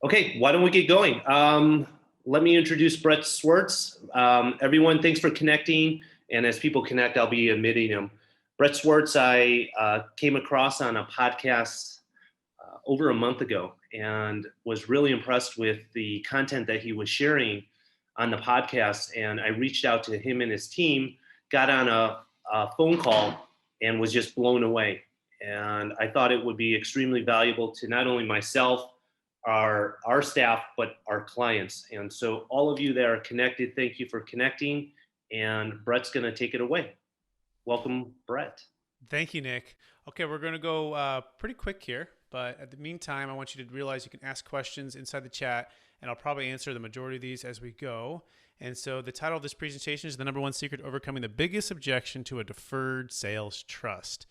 Okay, why don't we get going? Let me introduce Brett Swarts. Everyone, thanks for connecting. And as people connect, I'll be admitting him. Brett Swarts, I came across on a podcast over a month ago and was really impressed with the content that he was sharing on the podcast. And I reached out to him and his team, got on a phone call, and was just blown away. And I thought it would be extremely valuable to not only myself, our staff, but our clients. And so all of you that are connected, thank you for connecting. And Brett's going to take it away. Welcome, Brett. Thank you, Nick. Okay, we're going to go pretty quick here, but at the meantime, I want you to realize you can ask questions inside the chat, and I'll probably answer the majority of these as we go. And so the title of this presentation is The Number One Secret to Overcoming the Biggest Objection to a Deferred Sales Trust.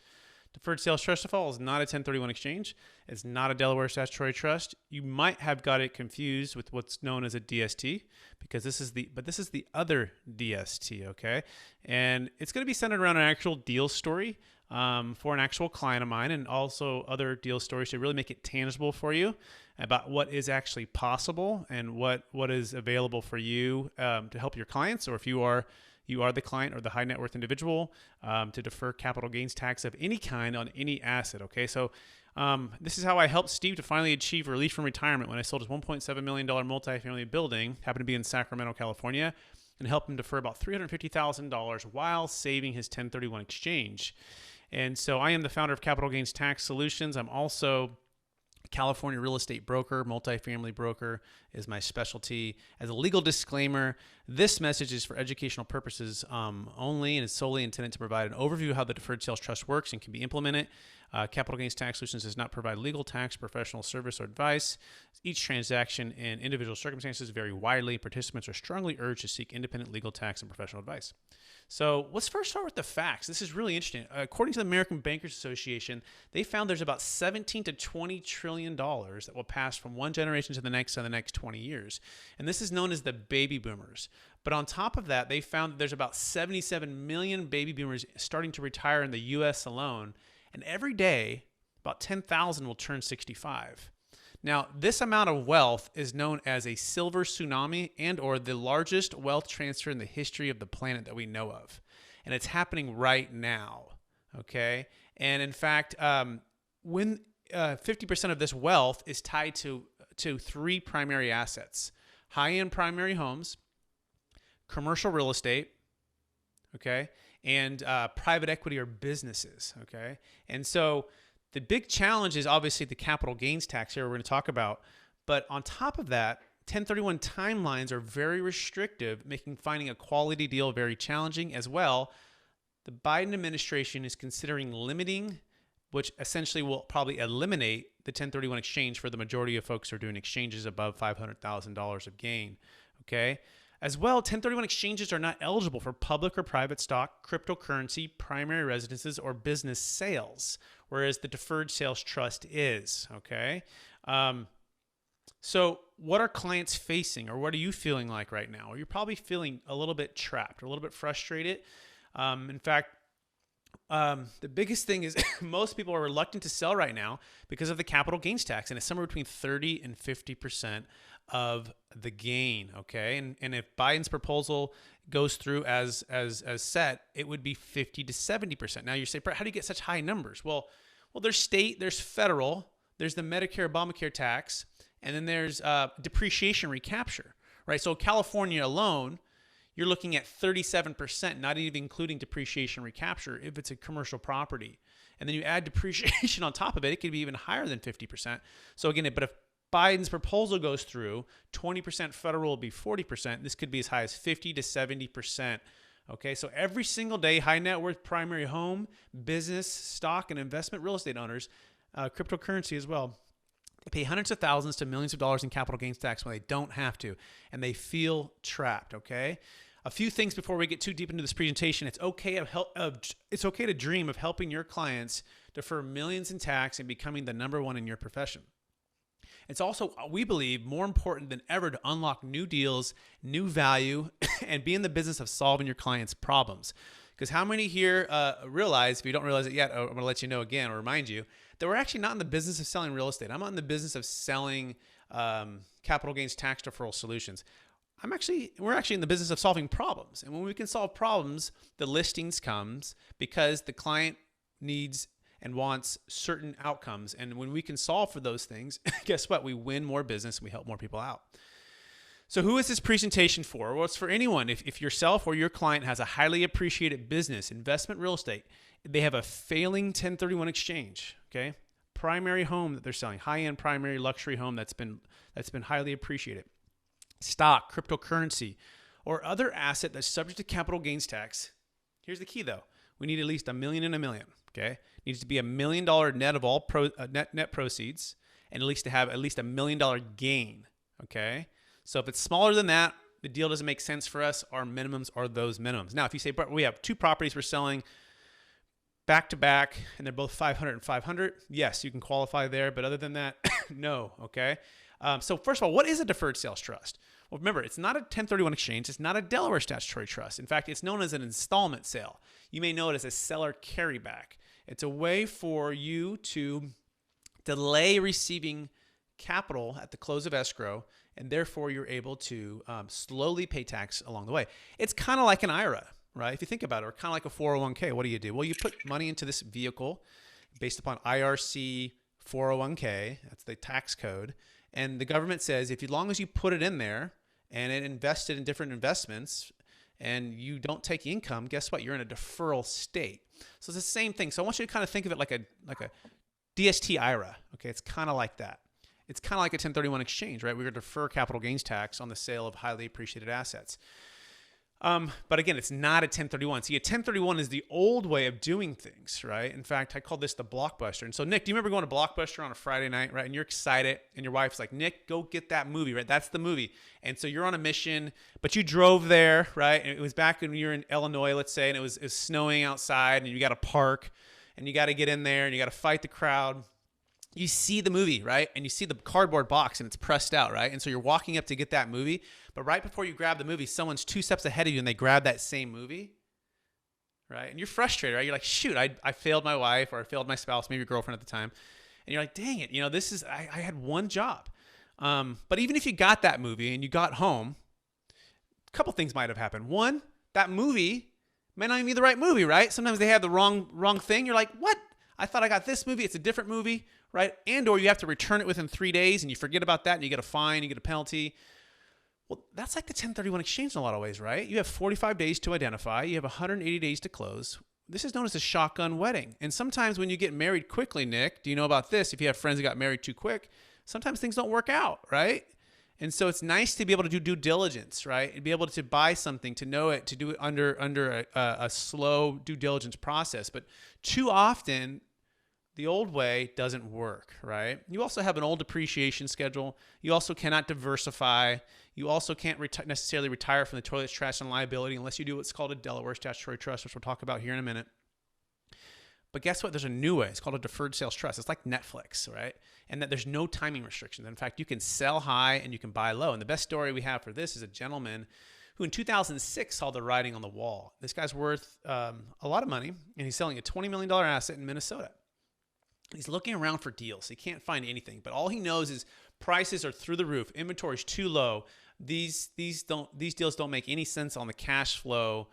Deferred Sales Trust of all is not a 1031 exchange. It's not a Delaware statutory trust. You might have got it confused with what's known as a DST because this is the other DST, okay? And it's going to be centered around an actual deal story for an actual client of mine, and also other deal stories to really make it tangible for you about what is actually possible and what is available for you to help your clients, or if you are the client or the high net worth individual, to defer capital gains tax of any kind on any asset. Okay, so this is how I helped Steve to finally achieve relief from retirement when I sold his $1.7 million multifamily building, happened to be in Sacramento, California, and helped him defer about $350,000 while saving his 1031 exchange. And so I am the founder of Capital Gains Tax Solutions. I'm also California real estate broker, multifamily broker is my specialty. As a legal disclaimer, this message is for educational purposes only and is solely intended to provide an overview of how the deferred sales trust works and can be implemented. Capital Gains Tax Solutions does not provide legal, tax, professional service, or advice. Each transaction and individual circumstances vary widely. Participants are strongly urged to seek independent legal, tax, and professional advice. So let's first start with the facts. This is really interesting. According to the American Bankers Association, they found there's about 17 to 20 trillion dollars that will pass from one generation to the next in the next 20 years. And this is known as the baby boomers. But on top of that, they found that there's about 77 million baby boomers starting to retire in the US alone. And every day, about 10,000 will turn 65. Now, this amount of wealth is known as a silver tsunami and or the largest wealth transfer in the history of the planet that we know of. And it's happening right now, okay? And in fact, when 50% of this wealth is tied to three primary assets: high-end primary homes, commercial real estate, okay, and private equity or businesses, okay? And so the big challenge is obviously the capital gains tax here we're going to talk about. But on top of that, 1031 timelines are very restrictive, making finding a quality deal very challenging as well. The Biden administration is considering limiting, which essentially will probably eliminate the 1031 exchange for the majority of folks who are doing exchanges above $500,000 of gain, okay? As well, 1031 exchanges are not eligible for public or private stock, cryptocurrency, primary residences, or business sales, whereas the deferred sales trust is, okay? So what are clients facing, or what are you feeling like right now? You're probably feeling a little bit trapped or a little bit frustrated. In fact, the biggest thing is most people are reluctant to sell right now because of the capital gains tax, and it's somewhere between 30 and 50% of the gain, okay? And if Biden's proposal goes through as set, it would be 50 to 70%. Now you say, Brett, how do you get such high numbers? Well, there's state, there's federal, there's the Medicare Obamacare tax, and then there's depreciation recapture, right? So California alone, you're looking at 37%, not even including depreciation recapture if it's a commercial property. And then you add depreciation on top of it, it could be even higher than 50%. So again, but if Biden's proposal goes through, 20% federal will be 40%. This could be as high as 50 to 70%. Okay, so every single day, high net worth primary home, business, stock, and investment real estate owners, cryptocurrency as well, they pay hundreds of thousands to millions of dollars in capital gains tax when they don't have to, and they feel trapped, okay? A few things before we get too deep into this presentation. It's okay to dream of helping your clients defer millions in tax and becoming the number one in your profession. It's also, we believe, more important than ever to unlock new deals, new value, and be in the business of solving your clients' problems. Because how many here realize, if you don't realize it yet, I'm going to let you know again or remind you, that we're actually not in the business of selling real estate. I'm not in the business of selling capital gains tax deferral solutions. We're actually in the business of solving problems. And when we can solve problems, the listings comes because the client needs and wants certain outcomes. And when we can solve for those things, guess what? We win more business and we help more people out. So who is this presentation for? Well, it's for anyone. If yourself or your client has a highly appreciated business, investment real estate, they have a failing 1031 exchange, okay? Primary home that they're selling, high-end primary luxury home that's been highly appreciated. Stock, cryptocurrency, or other asset that's subject to capital gains tax. Here's the key though. We need at least $1 million in $1 million, okay? It needs to be $1 million net of all net proceeds, and at least to have at least $1 million gain, okay? So if it's smaller than that, the deal doesn't make sense for us. Our minimums are those minimums. Now, if you say, but we have 2 properties we're selling back to back, and they're both 500 and 500, yes, you can qualify there. But other than that, no, okay? So first of all, what is a deferred sales trust? Well, remember, it's not a 1031 exchange. It's not a Delaware statutory trust. In fact, it's known as an installment sale. You may know it as a seller carryback. It's a way for you to delay receiving capital at the close of escrow, and therefore you're able to slowly pay tax along the way. It's kind of like an IRA, right? If you think about it, or kind of like a 401k. What do? Well, you put money into this vehicle based upon IRC 401k. That's the tax code. And the government says, as long as you put it in there and it invested in different investments and you don't take income, guess what? You're in a deferral state. So it's the same thing. So I want you to kind of think of it like a DST IRA. Okay, it's kind of like that. It's kind of like a 1031 exchange, right? We're going to defer capital gains tax on the sale of highly appreciated assets. But again, it's not a 1031. See, a 1031 is the old way of doing things, right? In fact, I call this the Blockbuster. And so, Nick, do you remember going to Blockbuster on a Friday night, right? And you're excited, and your wife's like, Nick, go get that movie, right? That's the movie. And so you're on a mission, but you drove there, right? And it was back when you were in Illinois, let's say, and it was snowing outside, and you got to park, and you got to get in there, and you got to fight the crowd. You see the movie, right? And you see the cardboard box and it's pressed out, right? And so you're walking up to get that movie, but right before you grab the movie, someone's 2 steps ahead of you and they grab that same movie, right? And you're frustrated, right? You're like, shoot, I failed my wife, or I failed my spouse, maybe your girlfriend at the time. And you're like, dang it, I had one job. But even if you got that movie and you got home, a couple things might have happened. One, that movie may not even be the right movie, right? Sometimes they have the wrong thing. You're like, what? I thought I got this movie. It's a different movie, right? And or you have to return it within 3 days and you forget about that and you get a fine, you get a penalty. Well, that's like the 1031 exchange in a lot of ways, right? You have 45 days to identify. You have 180 days to close. This is known as a shotgun wedding. And sometimes when you get married quickly, Nick, do you know about this? If you have friends that got married too quick, sometimes things don't work out, right? And so it's nice to be able to do due diligence, right? And be able to buy something, to know it, to do it under a slow due diligence process. But too often, the old way doesn't work, right? You also have an old depreciation schedule. You also cannot diversify. You also can't necessarily retire from the toilets, trash, and liability unless you do what's called a Delaware statutory trust, which we'll talk about here in a minute. But guess what? There's a new way. It's called a deferred sales trust. It's like Netflix, right? And that there's no timing restrictions. In fact, you can sell high and you can buy low. And the best story we have for this is a gentleman who in 2006 saw the writing on the wall. This guy's worth a lot of money, and he's selling a $20 million asset in Minnesota. He's looking around for deals. He can't find anything, but all he knows is prices are through the roof. Inventory's too low. These deals don't make any sense on the cash flow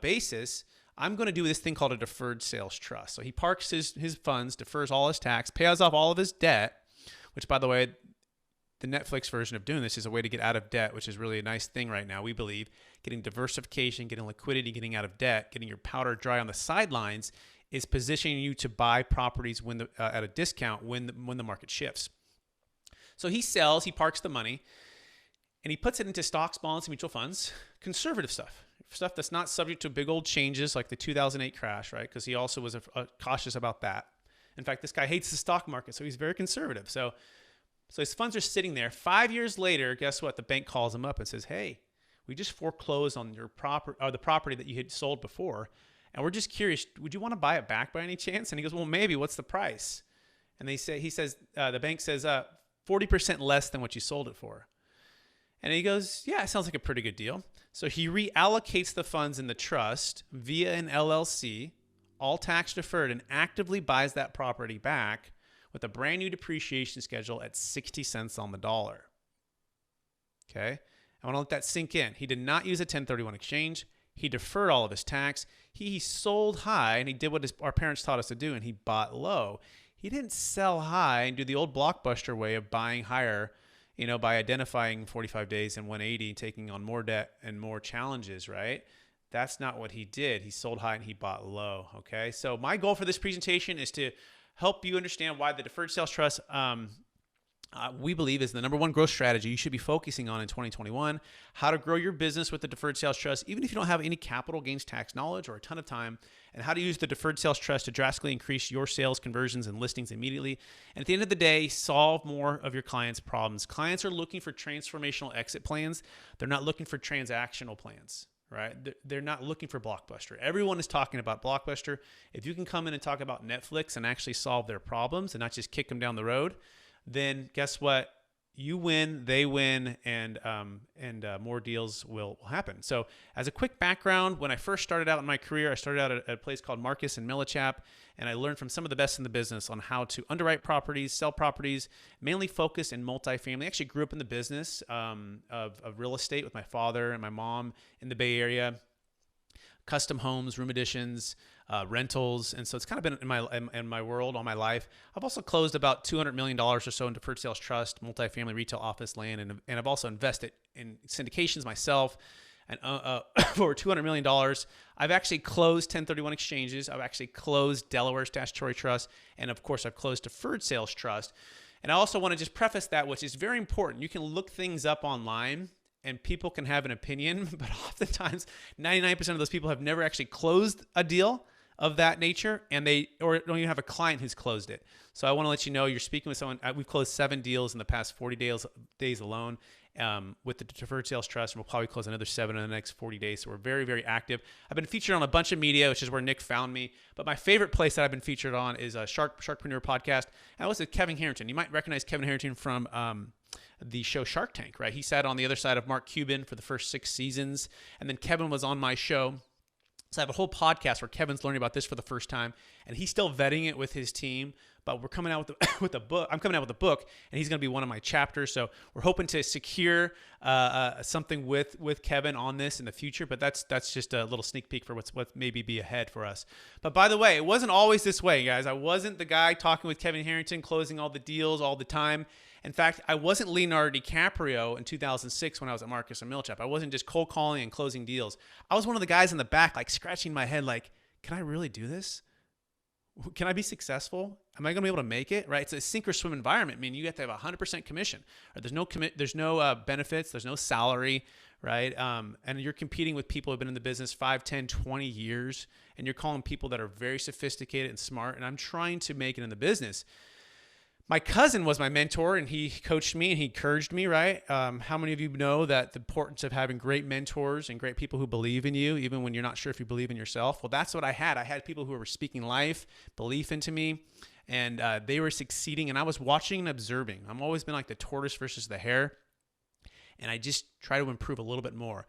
basis. I'm going to do this thing called a deferred sales trust. So he parks his funds, defers all his tax, pays off all of his debt, which, by the way, the Netflix version of doing this is a way to get out of debt, which is really a nice thing right now. We believe getting diversification, getting liquidity, getting out of debt, getting your powder dry on the sidelines is positioning you to buy properties at a discount when the market shifts. So he sells, he parks the money, and he puts it into stocks, bonds, and mutual funds, conservative stuff that's not subject to big old changes like the 2008 crash, right? Because he also was cautious about that. In fact, this guy hates the stock market, so he's very conservative. So his funds are sitting there. 5 years later, guess what? The bank calls him up and says, hey, we just foreclosed on your the property that you had sold before, and we're just curious, would you want to buy it back by any chance? And he goes, well, maybe. What's the price? And the bank says 40% less than what you sold it for. And he goes, yeah, it sounds like a pretty good deal. So he reallocates the funds in the trust via an LLC, all tax deferred, and actively buys that property back with a brand new depreciation schedule at 60 cents on the dollar. Okay. I want to let that sink in. He did not use a 1031 exchange. He deferred all of his tax. He sold high, and he did what our parents taught us to do, and he bought low. He didn't sell high and do the old blockbuster way of buying higher, by identifying 45 days and 180, taking on more debt and more challenges, right? That's not what he did. He sold high and he bought low, okay? So my goal for this presentation is to help you understand why the deferred sales trust we believe is the number one growth strategy you should be focusing on in 2021, how to grow your business with the deferred sales trust, even if you don't have any capital gains tax knowledge or a ton of time, and how to use the deferred sales trust to drastically increase your sales conversions and listings immediately. And at the end of the day, solve more of your clients' problems. Clients are looking for transformational exit plans. They're not looking for transactional plans, right? They're not looking for Blockbuster. Everyone is talking about Blockbuster. If you can come in and talk about Netflix and actually solve their problems and not just kick them down the road, then guess what? You win, they win, and more deals will happen. So as a quick background, when I first started out in my career, I started out at a place called Marcus and Millichap, and I learned from some of the best in the business on how to underwrite properties, sell properties, mainly focused in multifamily. I actually grew up in the business of real estate with my father and my mom in the Bay Area. Custom homes, room additions, rentals, and so it's kind of been in my world all my life. I've also closed about $200 million or so in deferred sales trust, multifamily retail office land, and I've also invested in syndications myself. And for over $200 million, I've actually closed 1031 exchanges. I've actually closed Delaware statutory trust, and of course, I've closed deferred sales trust. And I also want to just preface that, which is very important. You can look things up online, and people can have an opinion, but oftentimes 99% of those people have never actually closed a deal of that nature, and or don't even have a client who's closed it. So I want to let you know you're speaking with someone. We've closed 7 deals in the past 40 days alone with the deferred sales trust, and we'll probably close another 7 in the next 40 days. So we're very, very active. I've been featured on a bunch of media, which is where Nick found me. But my favorite place that I've been featured on is a Sharkpreneur podcast. And I was with Kevin Harrington. You might recognize Kevin Harrington from the show Shark Tank, right? He sat on the other side of Mark Cuban for the first 6 seasons, and then Kevin was on my show. So I have a whole podcast where Kevin's learning about this for the first time, and he's still vetting it with his team. But we're coming out with a book. I'm coming out with a book, and he's going to be one of my chapters. So we're hoping to secure something with Kevin on this in the future. But that's just a little sneak peek for what maybe be ahead for us. But by the way, it wasn't always this way, guys. I wasn't the guy talking with Kevin Harrington, closing all the deals all the time. In fact, I wasn't Leonardo DiCaprio in 2006 when I was at Marcus and Millichap. I wasn't just cold calling and closing deals. I was one of the guys in the back, like scratching my head, like, can I really do this? Can I be successful? Am I going to be able to make it? Right? It's a sink or swim environment. I mean, you have to have 100% commission. Or there's no benefits. There's no salary, right? And you're competing with people who have been in the business 5, 10, 20 years, and you're calling people that are very sophisticated and smart. And I'm trying to make it in the business. My cousin was my mentor, and he coached me and he encouraged me, right? How many of you know that the importance of having great mentors and great people who believe in you, even when you're not sure if you believe in yourself? Well, that's what I had. I had people who were speaking life, belief into me, and they were succeeding, and I was watching and observing. I've always been like the tortoise versus the hare, and I just try to improve a little bit more.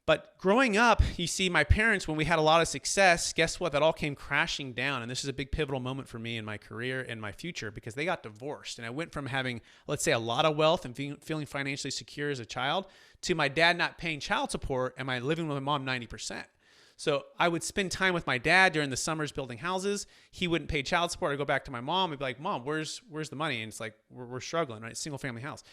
But growing up, you see, my parents, when we had a lot of success, guess what? That all came crashing down. And this is a big pivotal moment for me in my career and my future, because they got divorced. And I went from having, let's say, a lot of wealth and feeling financially secure as a child to my dad not paying child support and my living with my mom 90%. So I would spend time with my dad during the summers building houses. He wouldn't pay child support. I'd go back to my mom and be like, Mom, where's the money? And it's like, we're struggling, right? Single family house.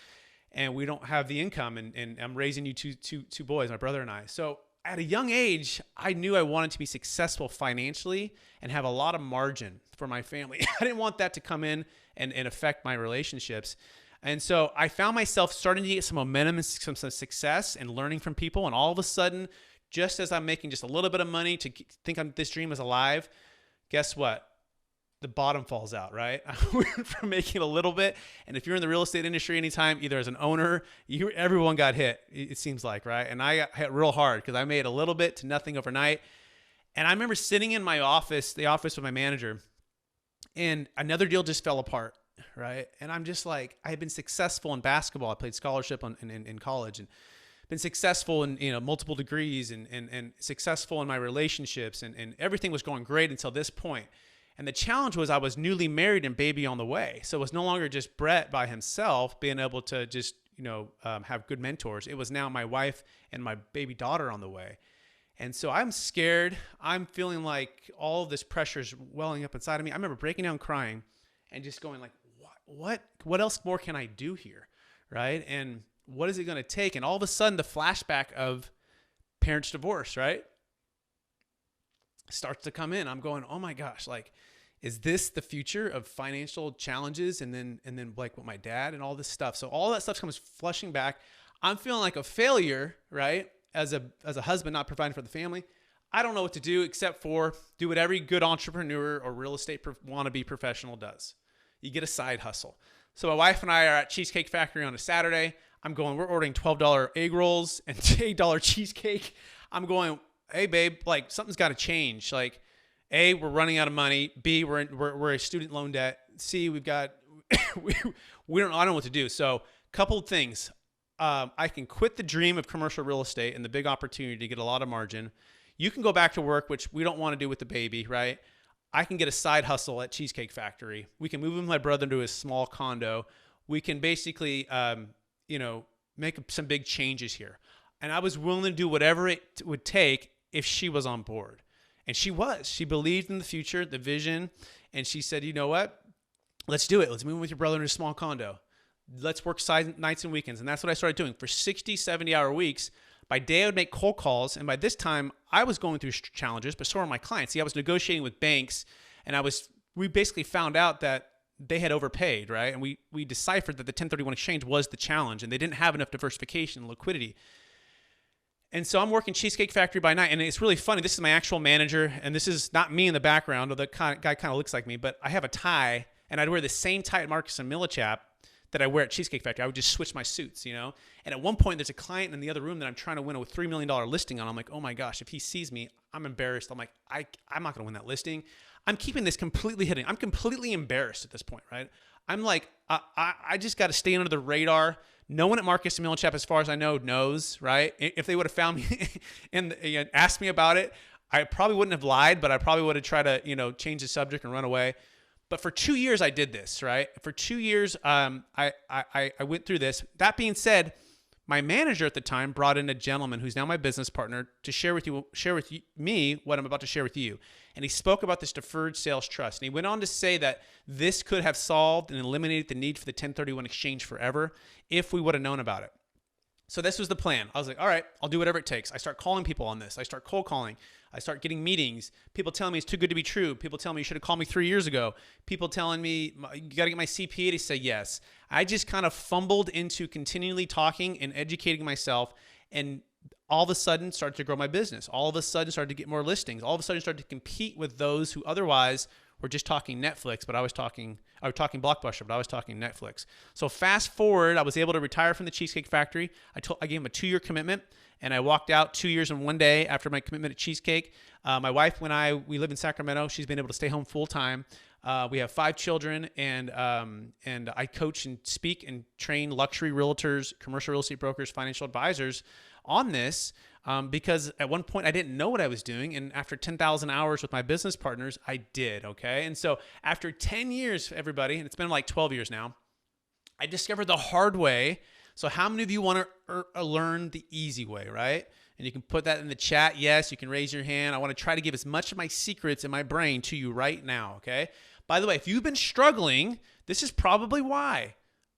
And we don't have the income, and I'm raising you two boys, my brother and I. So at a young age, I knew I wanted to be successful financially and have a lot of margin for my family. I didn't want that to come in and affect my relationships. And so I found myself starting to get some momentum and some success and learning from people. And all of a sudden, just as I'm making just a little bit of money to think this dream is alive, guess what? The bottom falls out, right? I went from making a little bit, and if you're in the real estate industry anytime, either as an owner, everyone got hit, it seems like, right? And I got hit real hard because I made a little bit to nothing overnight. And I remember sitting in my office, the office with my manager, and another deal just fell apart, right? And I'm just like, I had been successful in basketball. I played scholarship in college, and been successful in multiple degrees, and successful in my relationships, and everything was going great until this point. And the challenge was I was newly married and baby on the way. So it was no longer just Brett by himself being able to just, have good mentors. It was now my wife and my baby daughter on the way. And so I'm scared. I'm feeling like all of this pressure is welling up inside of me. I remember breaking down crying and just going like, what else more can I do here? Right. And what is it going to take? And all of a sudden the flashback of parents' divorce, right, starts to come in. I'm going, oh my gosh, like, is this the future of financial challenges? And then like with my dad and all this stuff. So all that stuff comes flushing back. I'm feeling like a failure, right? As a husband, not providing for the family. I don't know what to do except for do what every good entrepreneur or real estate wannabe professional does. You get a side hustle. So my wife and I are at Cheesecake Factory on a Saturday. We're ordering $12 egg rolls and $8 cheesecake. I'm going, hey babe, like something's got to change. Like, A, we're running out of money. B, we're a student loan debt. C, we've got, I don't know what to do. So couple of things. I can quit the dream of commercial real estate and the big opportunity to get a lot of margin. You can go back to work, which we don't want to do with the baby, right? I can get a side hustle at Cheesecake Factory. We can move my brother into a small condo. We can basically, make some big changes here. And I was willing to do whatever it would take if she was on board. And she was. She believed in the future, the vision. And she said, you know what? Let's do it. Let's move in with your brother in a small condo. Let's work nights and weekends. And that's what I started doing for 60, 70-hour weeks. By day, I would make cold calls. And by this time, I was going through challenges, but so were my clients. See, I was negotiating with banks, and we basically found out that they had overpaid, right? And we deciphered that the 1031 exchange was the challenge, and they didn't have enough diversification and liquidity. And so I'm working Cheesecake Factory by night, and it's really funny. This is my actual manager, and this is not me in the background, although the guy kind of looks like me, but I have a tie, and I'd wear the same tie at Marcus and Millichap that I wear at Cheesecake Factory. I would just switch my suits, And at one point, there's a client in the other room that I'm trying to win a $3 million listing on. I'm like, oh my gosh, if he sees me, I'm embarrassed. I'm like, I'm not going to win that listing. I'm keeping this completely hidden. I'm completely embarrassed at this point, right? I'm like, I just got to stay under the radar. No one at Marcus and Millichap, as far as I know, knows, right? If they would have found me and asked me about it, I probably wouldn't have lied, but I probably would have tried to, change the subject and run away. But for 2 years, I did this, right? For 2 years, I went through this. That being said, my manager at the time brought in a gentleman who's now my business partner to share with me what I'm about to share with you. And he spoke about this deferred sales trust. And he went on to say that this could have solved and eliminated the need for the 1031 exchange forever if we would have known about it. So this was the plan. I was like, all right, I'll do whatever it takes. I start calling people on this. I start cold calling. I start getting meetings. People telling me it's too good to be true. People telling me you should have called me 3 years ago. People telling me you got to get my CPA to say yes. I just kind of fumbled into continually talking and educating myself, and all of a sudden started to grow my business. All of a sudden started to get more listings. All of a sudden started to compete with those who otherwise were just talking Netflix, but I was talking Blockbuster, but I was talking Netflix. So fast forward, I was able to retire from the Cheesecake Factory. I gave him a 2-year commitment, and I walked out 2 years and 1 day after my commitment at Cheesecake. My wife, we live in Sacramento. She's been able to stay home full time. We have 5 children, and I coach and speak and train luxury realtors, commercial real estate brokers, financial advisors on this. Because at one point I didn't know what I was doing. And after 10,000 hours with my business partners, I did. Okay. And so after 10 years, everybody, and it's been like 12 years now, I discovered the hard way. So how many of you want to learn the easy way, right? And you can put that in the chat. Yes, you can raise your hand. I want to try to give as much of my secrets in my brain to you right now. Okay. By the way, if you've been struggling, this is probably why.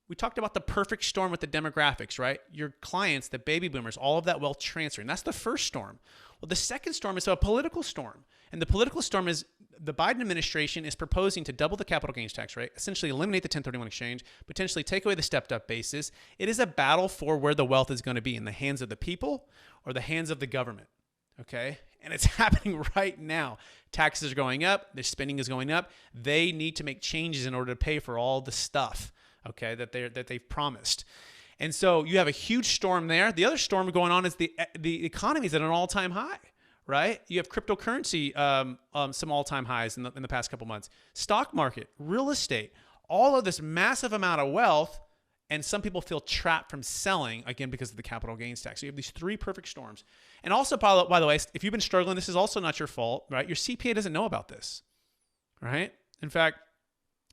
We talked about the perfect storm with the demographics, right? Your clients, the baby boomers, all of that wealth transferring. That's the first storm. Well, the second storm is a political storm. And the political storm is the Biden administration is proposing to double the capital gains tax rate, essentially eliminate the 1031 exchange, potentially take away the stepped up basis. It is a battle for where the wealth is going to be, in the hands of the people or the hands of the government. Okay. And it's happening right now. Taxes are going up. Their spending is going up. They need to make changes in order to pay for all the stuff, okay, that they've promised. And so you have a huge storm there. The other storm going on is the economy is at an all-time high, right? You have cryptocurrency, some all-time highs in the past couple months. Stock market, real estate, all of this massive amount of wealth, and some people feel trapped from selling, again, because of the capital gains tax. So you have these 3 perfect storms. And also, by the way, if you've been struggling, this is also not your fault, right? Your CPA doesn't know about this, right? In fact,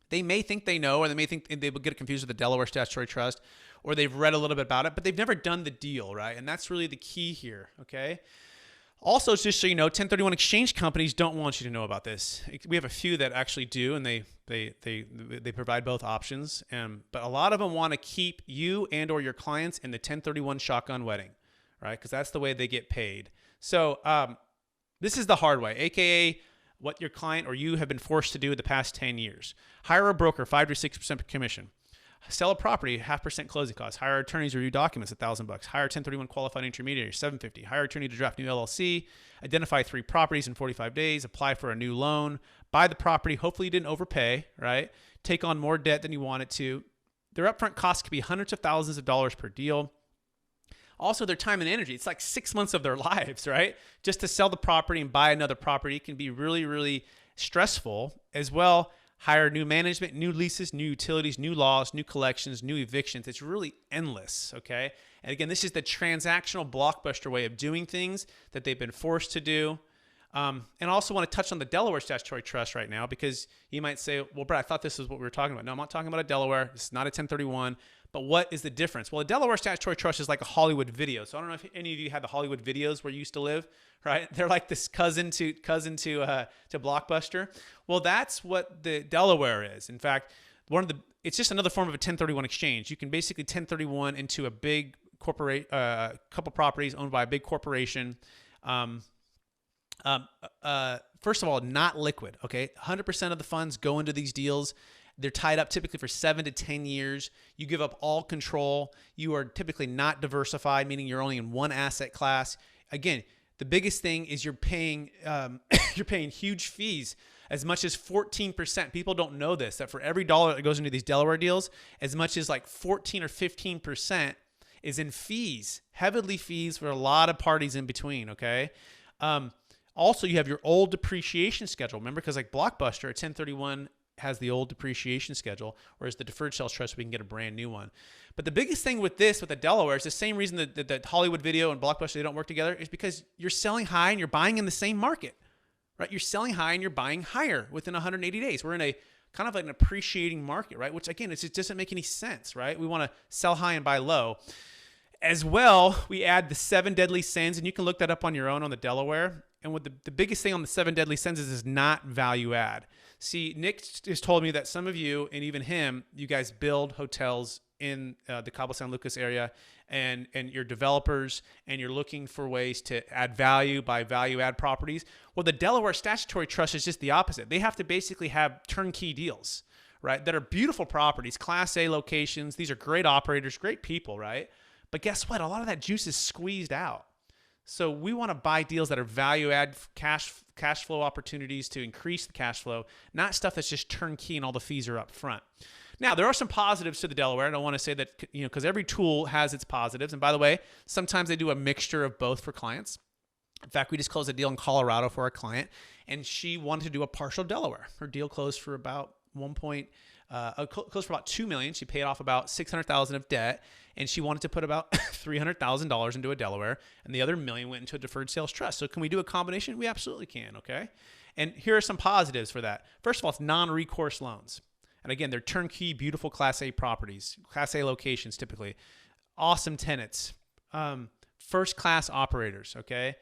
they may think they know, or they may think they will get confused with the Delaware Statutory Trust, or they've read a little bit about it, but they've never done the deal, right? And that's really the key here, okay? Also, just so you know, 1031 exchange companies don't want you to know about this. We have a few that actually do, and they provide both options. But a lot of them want to keep you and or your clients in the 1031 shotgun wedding, right? Because that's the way they get paid. So this is the hard way, aka what your client or you have been forced to do in the past 10 years. Hire a broker, 5 to 6% commission. Sell a property, 0.5% closing costs. Hire attorneys to review documents, $1,000. Hire 1031 qualified intermediary, $750. Hire attorney to draft new LLC. Identify 3 properties in 45 days. Apply for a new loan. Buy the property. Hopefully you didn't overpay, right? Take on more debt than you wanted to. Their upfront costs could be hundreds of thousands of dollars per deal. Also, their time and energy. It's like 6 months of their lives, right? Just to sell the property and buy another property can be really, really stressful as well. Hire new management, new leases, new utilities, new laws, new collections, new evictions. It's really endless, okay? And again, this is the transactional blockbuster way of doing things that they've been forced to do. And I also want to touch on the Delaware Statutory Trust right now, because you might say, well, Brett, I thought this is what we were talking about. No, I'm not talking about a Delaware. It's not a 1031. But what is the difference? Well, a Delaware Statutory Trust is like a Hollywood video. So I don't know if any of you had the Hollywood videos where you used to live, right? They're like this cousin to Blockbuster. Well, that's what the Delaware is. In fact, it's just another form of a 1031 exchange. You can basically 1031 into a big corporate, couple properties owned by a big corporation. First of all, not liquid. Okay, 100% of the funds go into these deals. They're tied up typically for 7 to 10 years. You give up all control. You are typically not diversified, meaning you're only in one asset class. Again, the biggest thing is you're paying huge fees, as much as 14%. People don't know this, that for every dollar that goes into these Delaware deals, as much as like 14 or 15% is in fees, heavily fees for a lot of parties in between. Okay. Also, you have your old depreciation schedule. Remember, because like Blockbuster, a 1031 has the old depreciation schedule, whereas the deferred sales trust, we can get a brand new one. But the biggest thing with the Delaware, is the same reason that Hollywood Video and Blockbuster, they don't work together, is because you're selling high and you're buying in the same market, right? You're selling high and you're buying higher within 180 days. We're in a kind of like an appreciating market, right? Which again, it just doesn't make any sense, right? We want to sell high and buy low. As well, we add the 7 deadly sins, and you can look that up on your own on the Delaware. And what the biggest thing on the 7 deadly sins is not value add. See, Nick has told me that some of you, and even him, you guys build hotels in the Cabo San Lucas area, and you're developers, and you're looking for ways to add value by value add properties. Well, the Delaware Statutory Trust is just the opposite. They have to basically have turnkey deals, right, that are beautiful properties, Class A locations. These are great operators, great people, right? But guess what? A lot of that juice is squeezed out. So we want to buy deals that are value add cash flow opportunities to increase the cash flow, not stuff that's just turnkey and all the fees are up front. Now, there are some positives to the Delaware, and I want to say that, because every tool has its positives. And by the way, sometimes they do a mixture of both for clients. In fact, we just closed a deal in Colorado for a client, and she wanted to do a partial Delaware. Her deal closed for about close for about $2 million. She paid off about $600,000 of debt, and she wanted to put about $300,000 into a Delaware, and the other $1 million went into a deferred sales trust. So can we do a combination? We absolutely can. Okay. And here are some positives for that. First of all, it's non-recourse loans. And again, they're turnkey, beautiful Class A properties, Class A locations typically, awesome tenants, first-class operators. Okay.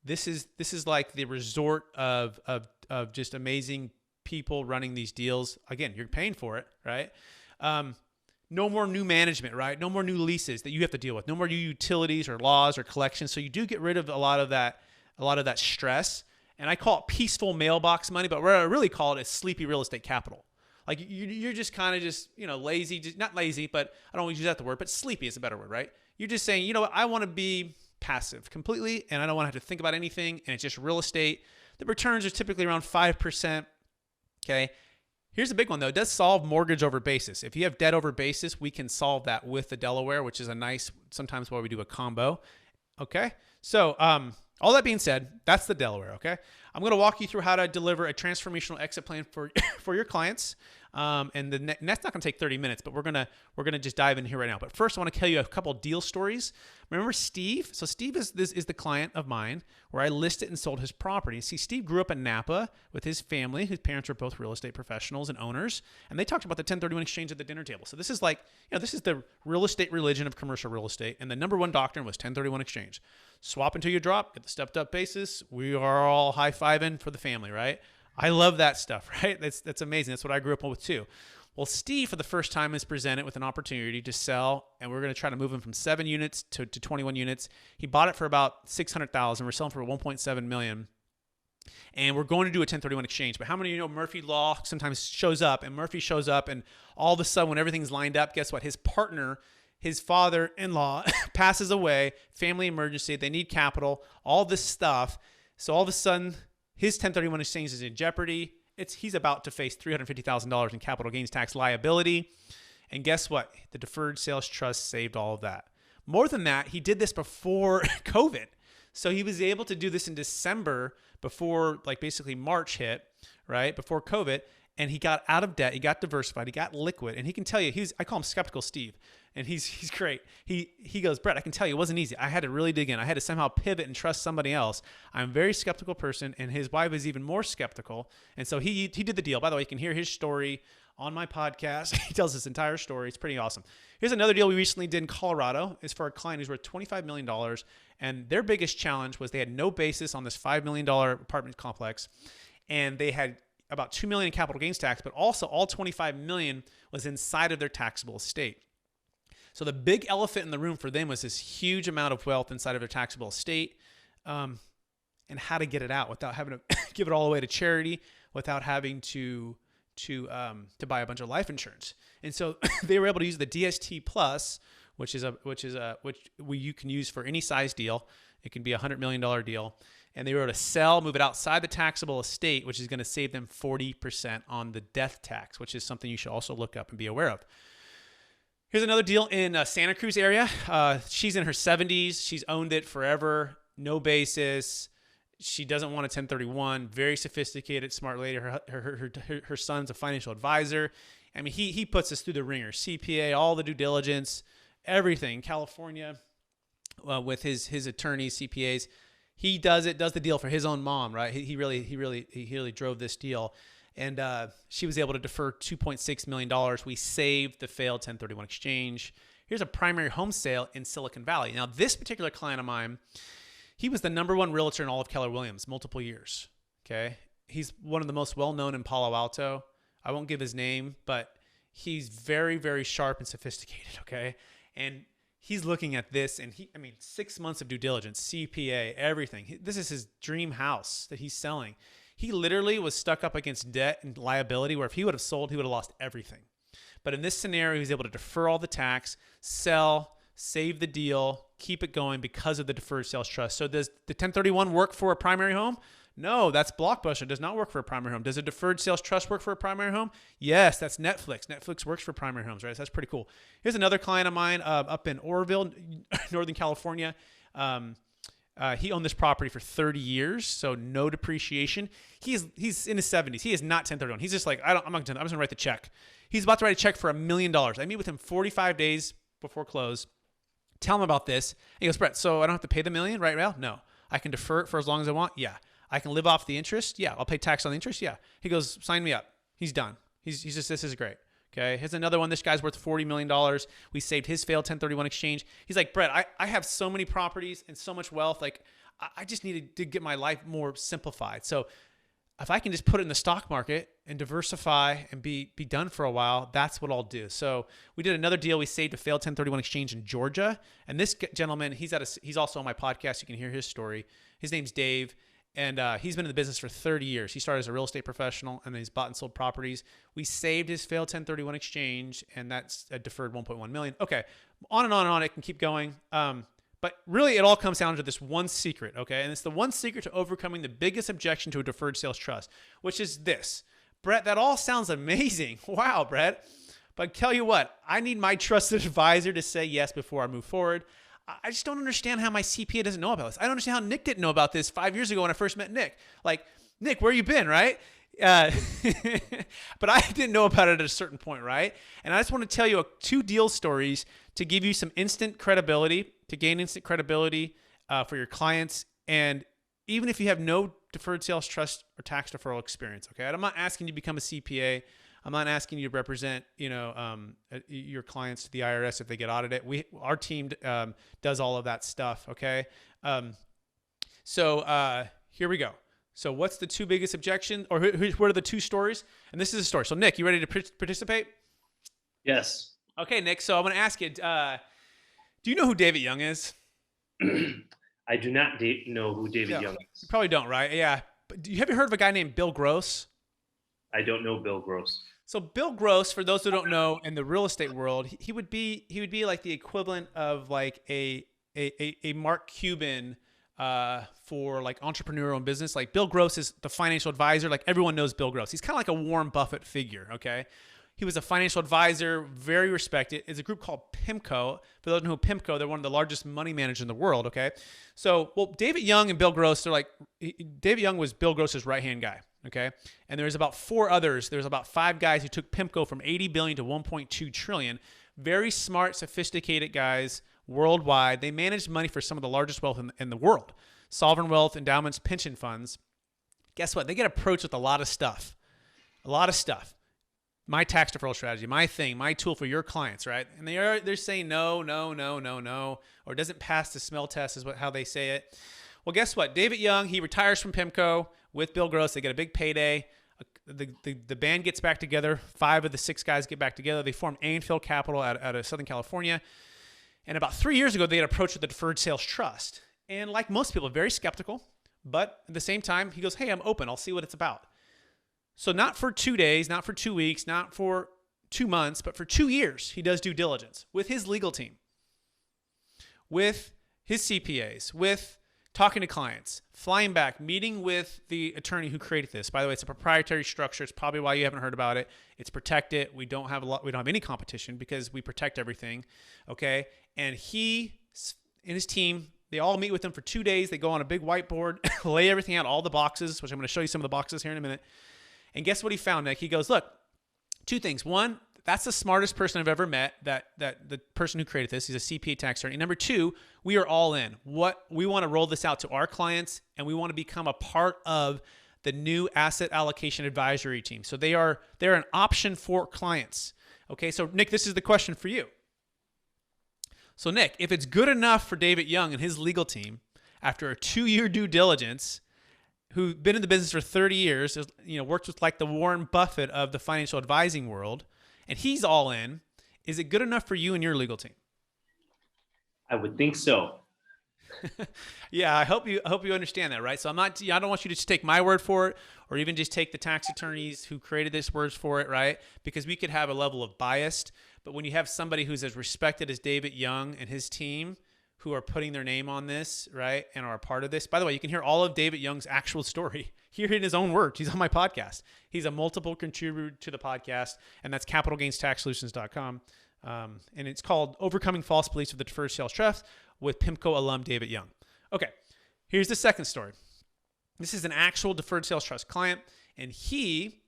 This is like the resort of just amazing people running these deals. Again, you're paying for it, right? No more new management, right? No more new leases that you have to deal with. No more new utilities or laws or collections. So you do get rid of a lot of that stress. And I call it peaceful mailbox money, but what I really call it is sleepy real estate capital. Like you're just kind of lazy, just not lazy, but I don't always use that word, but sleepy is a better word, right? You're just saying, what, I want to be passive completely, and I don't want to have to think about anything, and it's just real estate. The returns are typically around 5%. Okay. Here's a big one though. It does solve mortgage over basis. If you have debt over basis, we can solve that with the Delaware, which is a nice, sometimes why we do a combo. Okay. So, all that being said, that's the Delaware. Okay. I'm going to walk you through how to deliver a transformational exit plan for your clients. And that's not going to take 30 minutes, but we're gonna just dive in here right now. But first, I want to tell you a couple deal stories. Remember Steve? So Steve is the client of mine where I listed and sold his property. See, Steve grew up in Napa with his family. His parents were both real estate professionals and owners, and they talked about the 1031 exchange at the dinner table. So this is like, this is the real estate religion of commercial real estate, and the number one doctrine was 1031 exchange. Swap until you drop, get the stepped up basis. We are all high-fiving for the family, right? I love that stuff, right? That's amazing. That's what I grew up with too. Well, Steve, for the first time, is presented with an opportunity to sell, and we're going to try to move him from 7 units to 21 units. He bought it for about $600,000. We're selling for $1.7 million, and we're going to do a 1031 exchange. But how many of you know Murphy Law sometimes shows up, and Murphy shows up, and all of a sudden, when everything's lined up, guess what? His partner, his father-in-law, passes away, family emergency, they need capital, all this stuff. So all of a sudden, his 1031 exchange is in jeopardy. He's about to face $350,000 in capital gains tax liability. And guess what? The deferred sales trust saved all of that. More than that, he did this before COVID. So he was able to do this in December before basically March hit, right? Before COVID. And he got out of debt. He got diversified. He got liquid. And he can tell you, I call him Skeptical Steve. And he's great. He goes, Brett, I can tell you it wasn't easy. I had to really dig in. I had to somehow pivot and trust somebody else. I'm a very skeptical person, and his wife is even more skeptical. And so he did the deal. By the way, you can hear his story on my podcast. He tells his entire story. It's pretty awesome. Here's another deal we recently did in Colorado. It's for a client who's worth $25 million. And their biggest challenge was they had no basis on this $5 million apartment complex. And they had about $2 million in capital gains tax, but also all $25 million was inside of their taxable estate. So the big elephant in the room for them was this huge amount of wealth inside of their taxable estate, and how to get it out without having to give it all away to charity, without having to buy a bunch of life insurance. And so they were able to use the DST Plus, which you can use for any size deal. It can be a $100 million deal. And they were able to sell, move it outside the taxable estate, which is going to save them 40% on the death tax, which is something you should also look up and be aware of. Here's another deal in Santa Cruz area. She's in her 70s. She's owned it forever, no basis. She doesn't want a 1031. Very sophisticated, smart lady. Her son's a financial advisor. I mean, he puts us through the ringer. CPA, all the due diligence, everything. California, with his attorneys, CPAs. He does the deal for his own mom, right? He really drove this deal. And she was able to defer $2.6 million. We saved the failed 1031 exchange. Here's a primary home sale in Silicon Valley. Now, this particular client of mine, he was the #1 realtor in all of Keller Williams, multiple years, okay? He's one of the most well-known in Palo Alto. I won't give his name, but he's very, very sharp and sophisticated, okay? And he's looking at this, and 6 months of due diligence, CPA, everything. This is his dream house that he's selling. He literally was stuck up against debt and liability where if he would have sold, he would have lost everything. But in this scenario, he was able to defer all the tax, sell, save the deal, keep it going because of the deferred sales trust. So does the 1031 work for a primary home? No, that's Blockbuster. It does not work for a primary home. Does a deferred sales trust work for a primary home? Yes, that's Netflix. Netflix works for primary homes, right? So that's pretty cool. Here's another client of mine up in Oroville, Northern California. He owned this property for 30 years, so no depreciation. He's in his 70s. He is not 1031. He's just like, I'm just going to write the check. He's about to write a check for $1 million. I meet with him 45 days before close. Tell him about this. And he goes, Brett, so I don't have to pay the $1 million, right, Ral? No. I can defer it for as long as I want? Yeah. I can live off the interest? Yeah. I'll pay tax on the interest? Yeah. He goes, sign me up. He's done. He's just, this is great. Okay. Here's another one. This guy's worth $40 million. We saved his failed 1031 exchange. He's like, Brett, I have so many properties and so much wealth. Like, I just needed to get my life more simplified. So if I can just put it in the stock market and diversify and be done for a while, that's what I'll do. So we did another deal. We saved a failed 1031 exchange in Georgia. And this gentleman, he's also on my podcast. You can hear his story. His name's Dave. And he's been in the business for 30 years. He started as a real estate professional, and then he's bought and sold properties. We saved his failed 1031 exchange, and that's a deferred $1.1 million. Okay, on and on and on. It can keep going. But really, it all comes down to this one secret, okay? And it's the one secret to overcoming the biggest objection to a deferred sales trust, which is this. Brett, that all sounds amazing. Wow, Brett. But tell you what, I need my trusted advisor to say yes before I move forward. I just don't understand how my CPA doesn't know about this. I don't understand how Nick didn't know about this 5 years ago when I first met Nick. Like, Nick, where you been, right? Uh, but I didn't know about it at a certain point, right? And I just want to tell you two deal stories to give you some instant credibility, to gain instant credibility for your clients. And even if you have no deferred sales trust or tax deferral experience, okay? I'm not asking you to become a CPA. I'm not asking you to represent, your clients to the IRS if they get audited. Our team does all of that stuff, okay? So here we go. So what's the two biggest objections, or what are the two stories? And this is a story. So Nick, you ready to participate? Yes. Okay, Nick. So I'm going to ask you, do you know who David Young is? I do not know who David Young is. You probably don't, right? Yeah. But have you heard of a guy named Bill Gross? I don't know Bill Gross. So Bill Gross, for those who don't know, in the real estate world, he would be like the equivalent of like a Mark Cuban for like entrepreneurial and business. Like Bill Gross is the financial advisor. Like everyone knows Bill Gross. He's kind of like a Warren Buffett figure. Okay. He was a financial advisor, very respected. It's a group called PIMCO. For those who know PIMCO, they're one of the largest money managers in the world. Okay. So, well, David Young and Bill Gross, David Young was Bill Gross's right-hand guy. Okay. And there's about four others. There's about five guys who took PIMCO from 80 billion to 1.2 trillion. Very smart, sophisticated guys worldwide. They managed money for some of the largest wealth in the world. Sovereign wealth, endowments, pension funds. Guess what? They get approached with a lot of stuff. My tax deferral strategy, my thing, my tool for your clients, right? And they're saying no, or it doesn't pass the smell test is how they say it. Well, guess what? David Young, he retires from PIMCO with Bill Gross. They get a big payday. The band gets back together. 5 of the 6 guys get back together. They form Anfield Capital out of Southern California. And about 3 years ago, they had approached with the deferred sales trust. And like most people, very skeptical. But at the same time, he goes, hey, I'm open. I'll see what it's about. So not for 2 days, not for 2 weeks, not for 2 months, but for 2 years, he does due diligence with his legal team, with his CPAs, with talking to clients, flying back, meeting with the attorney who created this. By the way, it's a proprietary structure. It's probably why you haven't heard about it. It's protected. We don't have any competition because we protect everything. Okay. And he and his team, they all meet with him for 2 days. They go on a big whiteboard, lay everything out, all the boxes, which I'm going to show you some of the boxes here in a minute. And guess what he found, Nick? He goes, look, 2 things. One, that's the smartest person I've ever met, that the person who created this. He's a CPA tax attorney. Number 2, we are all in. We want to roll this out to our clients, and we want to become a part of the new asset allocation advisory team. So they're an option for clients. Okay, so Nick, this is the question for you. So Nick, if it's good enough for David Young and his legal team, after a 2-year due diligence, who's been in the business for 30 years, works with like the Warren Buffett of the financial advising world, and he's all in, is it good enough for you and your legal team? I would think so. Yeah, I hope you understand that, right? So I don't want you to just take my word for it, or even just take the tax attorneys who created this words for it, right? Because we could have a level of bias, but when you have somebody who's as respected as David Young and his team, who are putting their name on this, right, and are a part of this. By the way, you can hear all of David Young's actual story here in his own words. He's on my podcast. He's a multiple contributor to the podcast, and that's capitalgainstaxsolutions.com. And it's called Overcoming False Beliefs of the Deferred Sales Trust with PIMCO alum David Young. Okay, here's the second story. This is an actual deferred sales trust client, and he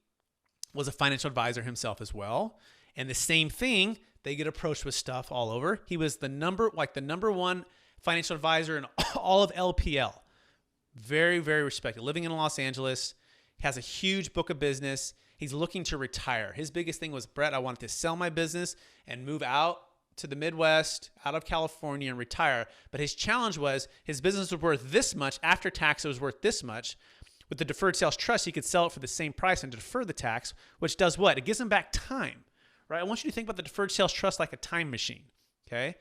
was a financial advisor himself as well. And the same thing, they get approached with stuff all over. He was the number 1 financial advisor in all of LPL. Very, very respected. Living in Los Angeles, has a huge book of business. He's looking to retire. His biggest thing was, Brett, I wanted to sell my business and move out to the Midwest, out of California, and retire. But his challenge was his business was worth this much. After tax, it was worth this much. With the deferred sales trust, he could sell it for the same price and defer the tax, which does what? It gives him back time. Right? I want you to think about the deferred sales trust like a time machine, okay?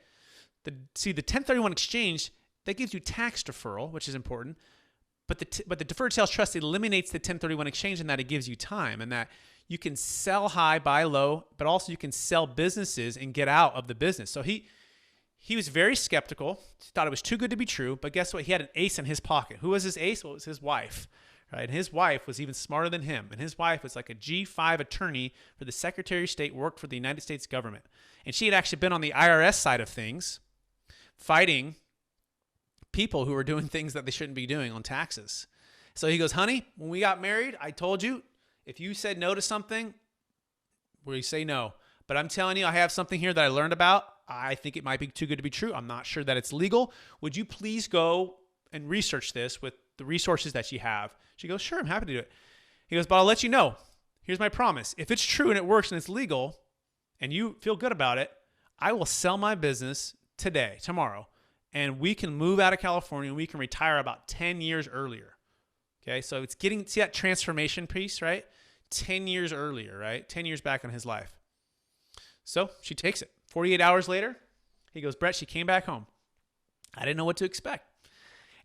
The 1031 exchange, that gives you tax deferral, which is important, but the deferred sales trust eliminates the 1031 exchange in that it gives you time, and that you can sell high, buy low, but also you can sell businesses and get out of the business. So he was very skeptical, thought it was too good to be true, but guess what? He had an ace in his pocket. Who was his ace? Well, it was his wife. Right? And his wife was even smarter than him. And his wife was like a G5 attorney for the Secretary of State, worked for the United States government. And she had actually been on the IRS side of things, fighting people who were doing things that they shouldn't be doing on taxes. So he goes, honey, when we got married, I told you If you said no to something, we say no. But I'm telling you, I have something here that I learned about. I think it might be too good to be true. I'm not sure that it's legal. Would you please go and research this with the resources that you have? She goes, sure, I'm happy to do it. He goes, but I'll let you know. Here's my promise. If it's true and it works and it's legal and you feel good about it, I will sell my business today, tomorrow, and we can move out of California and we can retire about 10 years earlier. Okay, so it's getting to that transformation piece, right? 10 years earlier, right? 10 years back in his life. So she takes it. 48 hours later, he goes, Brett, she came back home. I didn't know what to expect.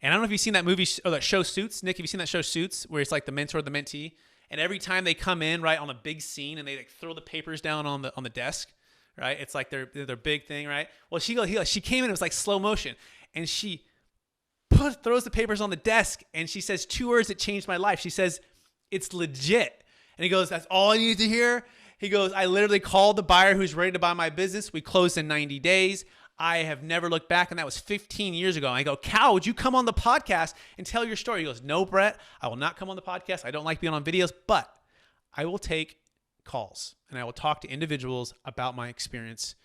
And I don't know if you've seen that movie or that show Suits. Nick, have you seen that show Suits where it's like the mentor, the mentee? And every time they come in, right, on a big scene and they like throw the papers down on the desk, right? It's like their big thing, right? Well, she came in, it was like slow motion. And she throws the papers on the desk and she says 2 words that changed my life. She says, it's legit. And he goes, that's all I need to hear? He goes, I literally called the buyer who's ready to buy my business. We closed in 90 days. I have never looked back, and that was 15 years ago. And I go, Cal, would you come on the podcast and tell your story? He goes, no, Brett, I will not come on the podcast. I don't like being on videos, but I will take calls, and I will talk to individuals about my experience.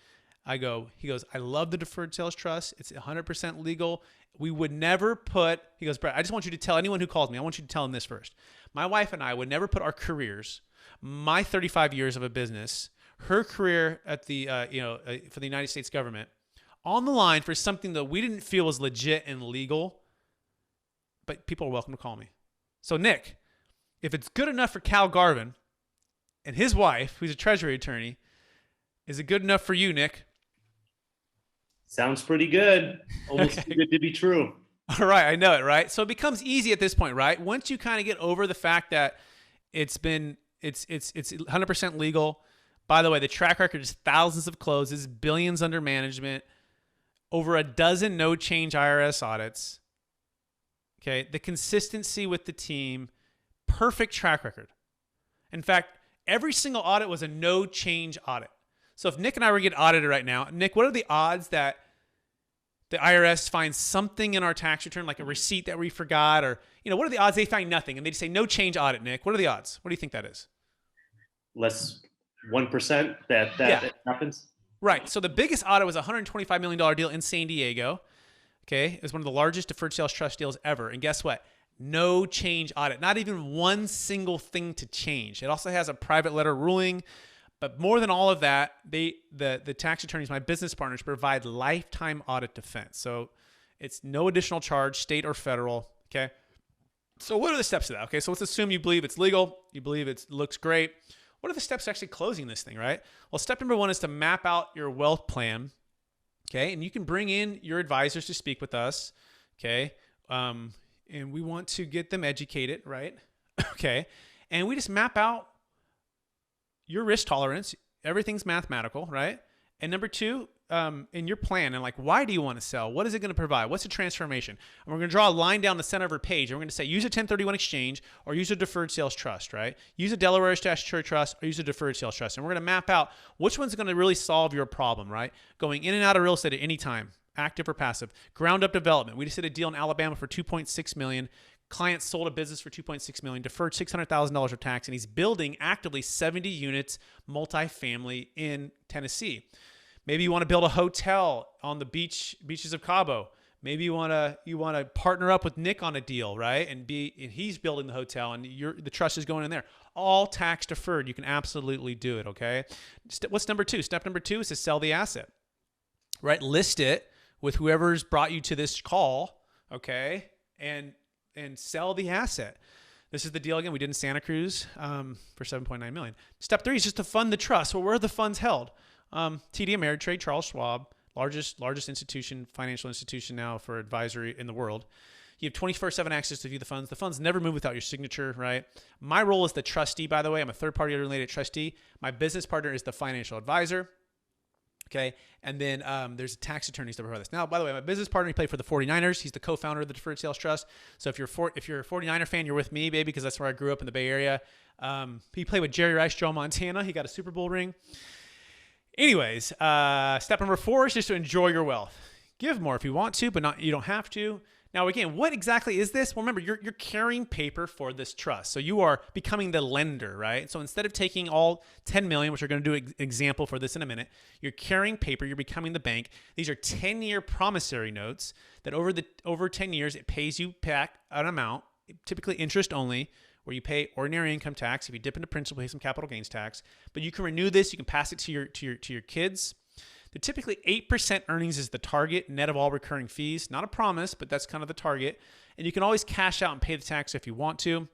He goes, I love the deferred sales trust. It's 100% legal. We would never put, he goes, Brett, I just want you to tell anyone who calls me, I want you to tell them this first. My wife and I would never put our careers, my 35 years of a business, her career at the, for the United States government, on the line for something that we didn't feel was legit and legal, but people are welcome to call me. So Nick, if it's good enough for Cal Garvin and his wife, who's a treasury attorney, is it good enough for you, Nick? Sounds pretty good. Almost too good to be true. All right, I know it, right? So it becomes easy at this point, right? Once you kind of get over the fact that it's 100% legal. By the way, the track record is thousands of closes, billions under management, over a dozen no change IRS audits. Okay, the consistency with the team, perfect track record. In fact, every single audit was a no change audit. So if Nick and I were getting audited right now, Nick, what are the odds that the IRS finds something in our tax return, like a receipt that we forgot, or what are the odds they find nothing and they just say no change audit, Nick? What are the odds? What do you think that is? Less 1% that happens. Right. So the biggest audit was a $125 million deal in San Diego. Okay. It was one of the largest deferred sales trust deals ever. And guess what? No change audit. Not even one single thing to change. It also has a private letter ruling. But more than all of that, the tax attorneys, my business partners, provide lifetime audit defense. So it's no additional charge, state or federal. Okay. So what are the steps to that? Okay. So let's assume you believe it's legal. You believe it looks great. What are the steps to actually closing this thing, right? Well, step number one is to map out your wealth plan, okay? And you can bring in your advisors to speak with us, okay? And we want to get them educated, right? Okay. And we just map out your risk tolerance. Everything's mathematical, right? And number two, in your plan, and like, why do you want to sell? What is it going to provide? What's the transformation? And we're going to draw a line down the center of our page. And we're going to say, use a 1031 exchange or use a deferred sales trust, right? Use a Delaware statutory trust or use a deferred sales trust. And we're going to map out which one's going to really solve your problem, right? Going in and out of real estate at any time, active or passive. Ground up development. We just did a deal in Alabama for $2.6 million. Client sold a business for $2.6 million, deferred $600,000 of tax, and he's building actively 70 units multifamily in Tennessee. Maybe you want to build a hotel on the beaches of Cabo. Maybe you want to partner up with Nick on a deal, right? And he's building the hotel, and the trust is going in there. All tax deferred. You can absolutely do it. Okay. What's number two? Step number two is to sell the asset, right? List it with whoever's brought you to this call. Okay, and sell the asset. This is the deal again we did in Santa Cruz for $7.9 million. Step three is just to fund the trust. Well, where are the funds held? TD Ameritrade, Charles Schwab, largest institution, financial institution now for advisory in the world. You have 24/7 access to view the funds. The funds never move without your signature, right? My role is the trustee, by the way. I'm a third-party related trustee. My business partner is the financial advisor. Okay, and then there's tax attorneys that provide this. Now, by the way, my business partner, he played for the 49ers. He's the co-founder of the Deferred Sales Trust. So if you're a 49er fan, you're with me, baby, because that's where I grew up in the Bay Area. He played with Jerry Rice, Joe Montana. He got a Super Bowl ring. Anyways, step number four is just to enjoy your wealth. Give more if you want to, but you don't have to. Now, again, what exactly is this? Well, remember, you're carrying paper for this trust. So you are becoming the lender, right? So instead of taking all 10 million, which we're going to do an example for this in a minute, you're carrying paper, you're becoming the bank. These are 10-year promissory notes that over 10 years, it pays you back an amount, typically interest only, where you pay ordinary income tax. If you dip into principal, pay some capital gains tax. But you can renew this, you can pass it to your kids. They're typically 8% earnings is the target, net of all recurring fees. Not a promise, but that's kind of the target. And you can always cash out and pay the tax if you want to.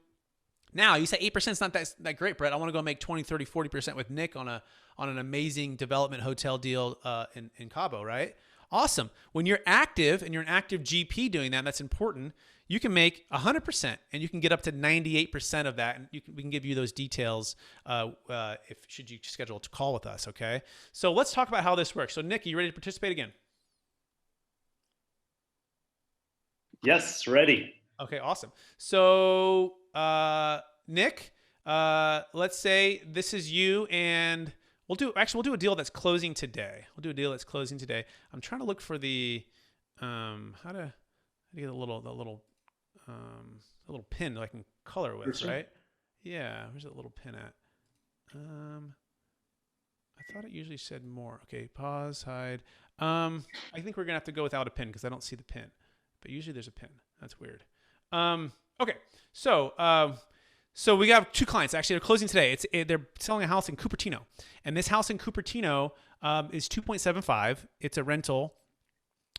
Now, you say 8% is not that great, Brett. I want to go make 20, 30, 40% with Nick on an amazing development hotel deal in Cabo, right? Awesome. When you're active and you're an active GP doing that, that's important. You can make 100% and you can get up to 98% of that. And we can give you those details should you schedule a call with us, okay? So let's talk about how this works. So Nick, are you ready to participate again? Yes, ready. Okay, awesome. So Nick, let's say this is you and we'll do a deal that's closing today. I'm trying to look for the how to get a little pin that I can color with, right? Yeah, where's that little pin at? I thought it usually said more. Okay, pause, hide. I think we're gonna have to go without a pin because I don't see the pin, but usually there's a pin. That's weird. Okay, so we got two clients. Actually, they're closing today. They're selling a house in Cupertino, and this house in Cupertino is 2.75. It's a rental.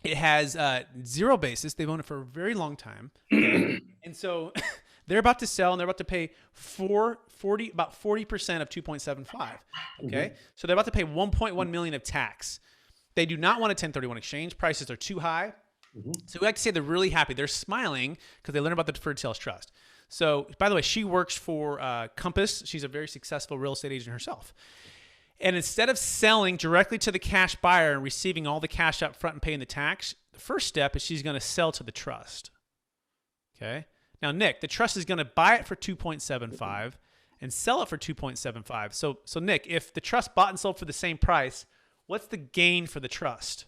It has zero basis. They've owned it for a very long time. Okay? And so they're about to sell and they're about to pay about 40% of 2.75. Okay. So they're about to pay 1.1 million of tax. They do not want a 1031 exchange. Prices are too high. So we like to say they're really happy. They're smiling because they learned about the deferred sales trust. So by the way, she works for Compass. She's a very successful real estate agent herself. And instead of selling directly to the cash buyer and receiving all the cash up front and paying the tax, the first step is she's going to sell to the trust. Okay. Now, Nick, the trust is going to buy it for 2.75 and sell it for 2.75. So Nick, if the trust bought and sold for the same price, what's the gain for the trust?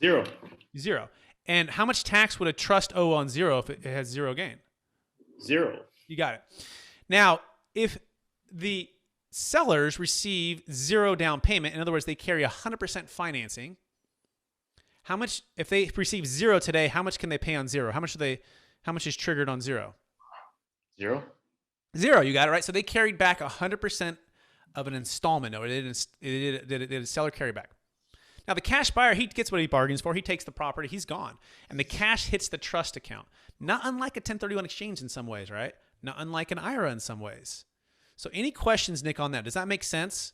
Zero. And how much tax would a trust owe on zero if it has zero gain? Zero. You got it. Now, if the sellers receive zero down payment, in other words, they carry 100% financing, how much, if they receive zero today, how much can they pay on zero? How much is triggered on zero? Zero, you got it, right? So they carried back 100% of an installment note. It did a seller carryback. Now, the cash buyer, he gets what he bargains for. He takes the property. He's gone. And the cash hits the trust account. Not unlike a 1031 exchange in some ways, right? Not unlike an IRA in some ways. So any questions, Nick, on that? Does that make sense?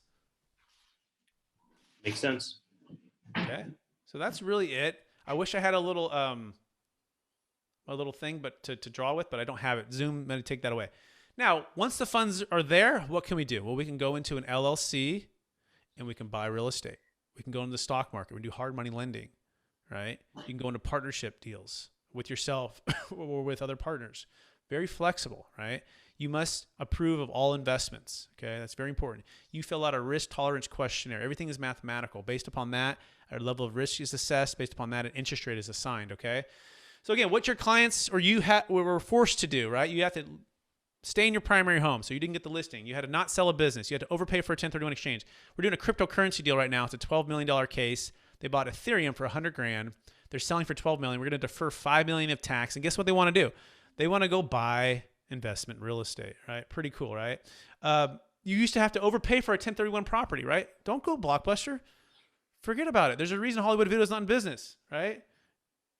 Makes sense. Okay. So that's really it. I wish I had a little thing to draw with, but I don't have it. Zoom, I'm going to take that away. Now, once the funds are there, what can we do? Well, we can go into an LLC and we can buy real estate. We can go into the stock market. We do hard money lending, right? You can go into partnership deals with yourself or with other partners. Very flexible, right? You must approve of all investments, okay? That's very important. You fill out a risk tolerance questionnaire. Everything is mathematical. Based upon that, our level of risk is assessed. Based upon that, an interest rate is assigned, okay? So again, what your clients or you were forced to do, right? You have to stay in your primary home, so you didn't get the listing. You had to not sell a business. You had to overpay for a 1031 exchange. We're doing a cryptocurrency deal right now. It's a $12 million case. They bought Ethereum for $100,000. They're selling for $12 million. We're going to defer $5 million of tax. And guess what they want to do? They want to go buy investment real estate, right? Pretty cool, right? You used to have to overpay for a 1031 property, right? Don't go Blockbuster. Forget about it. There's a reason Hollywood Video is not in business, right?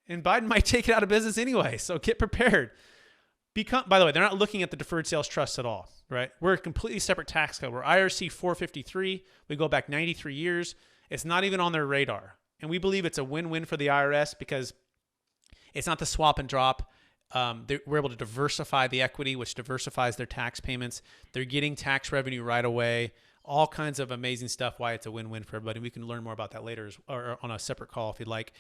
And Biden might take it out of business anyway, so get prepared. By the way, they're not looking at the deferred sales trust at all, right? We're a completely separate tax code. We're IRC 453. We go back 93 years. It's not even on their radar. And we believe it's a win-win for the IRS because it's not the swap and drop. We're able to diversify the equity, which diversifies their tax payments. They're getting tax revenue right away. All kinds of amazing stuff, why it's a win-win for everybody. We can learn more about that later or on a separate call if you'd like.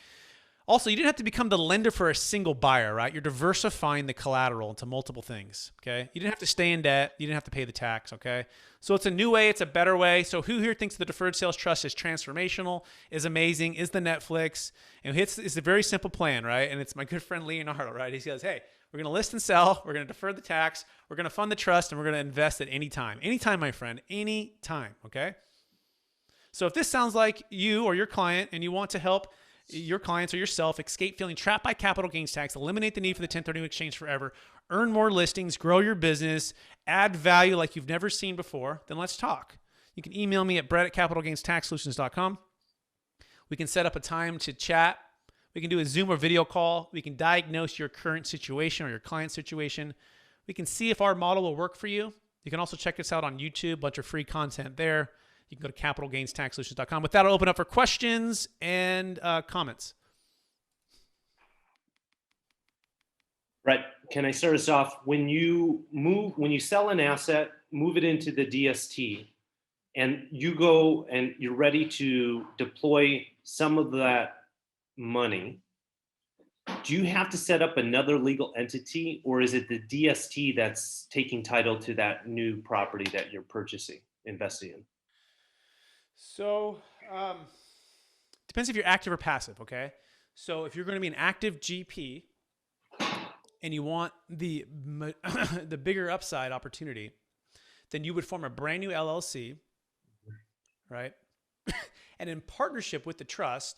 Also, you didn't have to become the lender for a single buyer, right? You're diversifying the collateral into multiple things, okay? You didn't have to stay in debt. You didn't have to pay the tax, okay? So it's a new way. It's a better way. So who here thinks the deferred sales trust is transformational, is amazing, is the Netflix? And it's a very simple plan, right? And it's my good friend Leonardo, right? He says, hey, we're going to list and sell. We're going to defer the tax. We're going to fund the trust, and we're going to invest at any time. Anytime, my friend, any time, okay? So if this sounds like you or your client and you want to help your clients or yourself escape feeling trapped by capital gains tax, eliminate the need for the 1031 exchange forever, earn more listings, grow your business, add value like you've never seen before, then let's talk. You can email me at brett@capitalgainstaxsolutions.com. We can set up a time to chat. We can do a Zoom or video call. We can diagnose your current situation or your client situation. We can see if our model will work for you. You can also check us out on YouTube, a bunch of free content there. You can go to capitalgainstaxsolutions.com. With that, I'll open up for questions and comments. Brett, can I start us off? When you sell an asset, move it into the DST, and you go and you're ready to deploy some of that money, do you have to set up another legal entity, or is it the DST that's taking title to that new property that you're purchasing, investing in? So, depends if you're active or passive, okay? So if you're going to be an active GP and you want the the bigger upside opportunity, then you would form a brand new LLC, right? And in partnership with the trust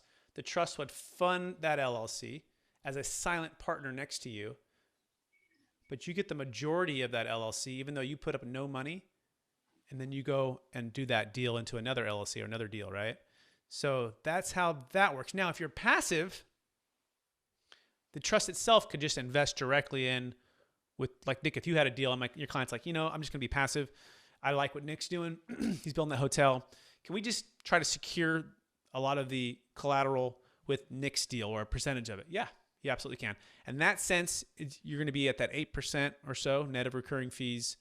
would fund that LLC as a silent partner next to you, but you get the majority of that LLC, even though you put up no money. And then you go and do that deal into another LLC or another deal, right? So that's how that works. Now, if you're passive, the trust itself could just invest directly in with, like, Nick, if you had a deal, your client's like, I'm just going to be passive. I like what Nick's doing. He's building that hotel. Can we just try to secure a lot of the collateral with Nick's deal or a percentage of it? Yeah, you absolutely can. In that sense, you're going to be at that 8% or so net of recurring fees,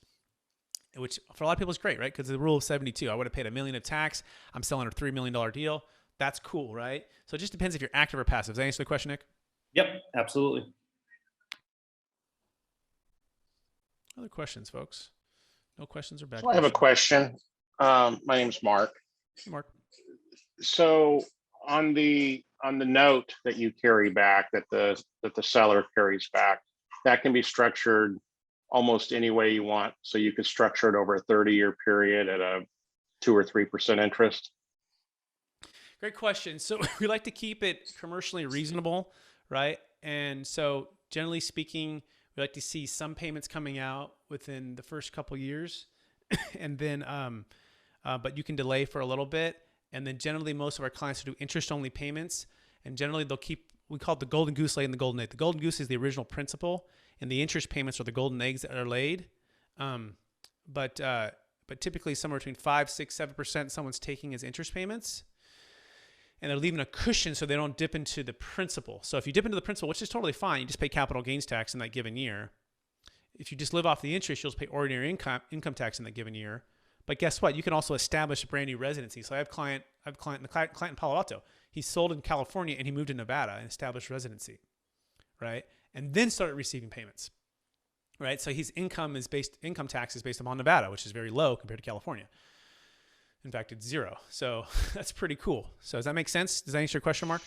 which for a lot of people is great, right? Because the rule of 72, I would have paid $1 million of tax. I'm selling a $3 million deal. That's cool, right? So it just depends if you're active or passive. Does that answer the question, Nick? Yep, absolutely. Other questions, folks? No questions or bad So I have a question. My name's Mark. Hey, Mark. So on the note that you carry back, that the seller carries back, that can be structured almost any way you want. So you could structure it over a 30-year period at a 2 or 3% interest. Great question. So we like to keep it commercially reasonable, right? And so generally speaking, we like to see some payments coming out within the first couple years, and then, but you can delay for a little bit. And then generally most of our clients do interest-only payments, and generally they'll keep, we call it the golden goose laid and the golden egg. The golden goose is the original principal, and the interest payments are the golden eggs that are laid. But typically somewhere between 5, 6, 7% someone's taking as interest payments, and they're leaving a cushion so they don't dip into the principal. So if you dip into the principal, which is totally fine, you just pay capital gains tax in that given year. If you just live off the interest, you'll just pay ordinary income tax in that given year. But guess what? You can also establish a brand new residency. So I have a client in Palo Alto. He sold in California and he moved to Nevada and established residency, right? And then started receiving payments, right? So his income tax is based upon Nevada, which is very low compared to California. In fact, it's 0. So that's pretty cool. So does that make sense? Does that answer your question, Mark?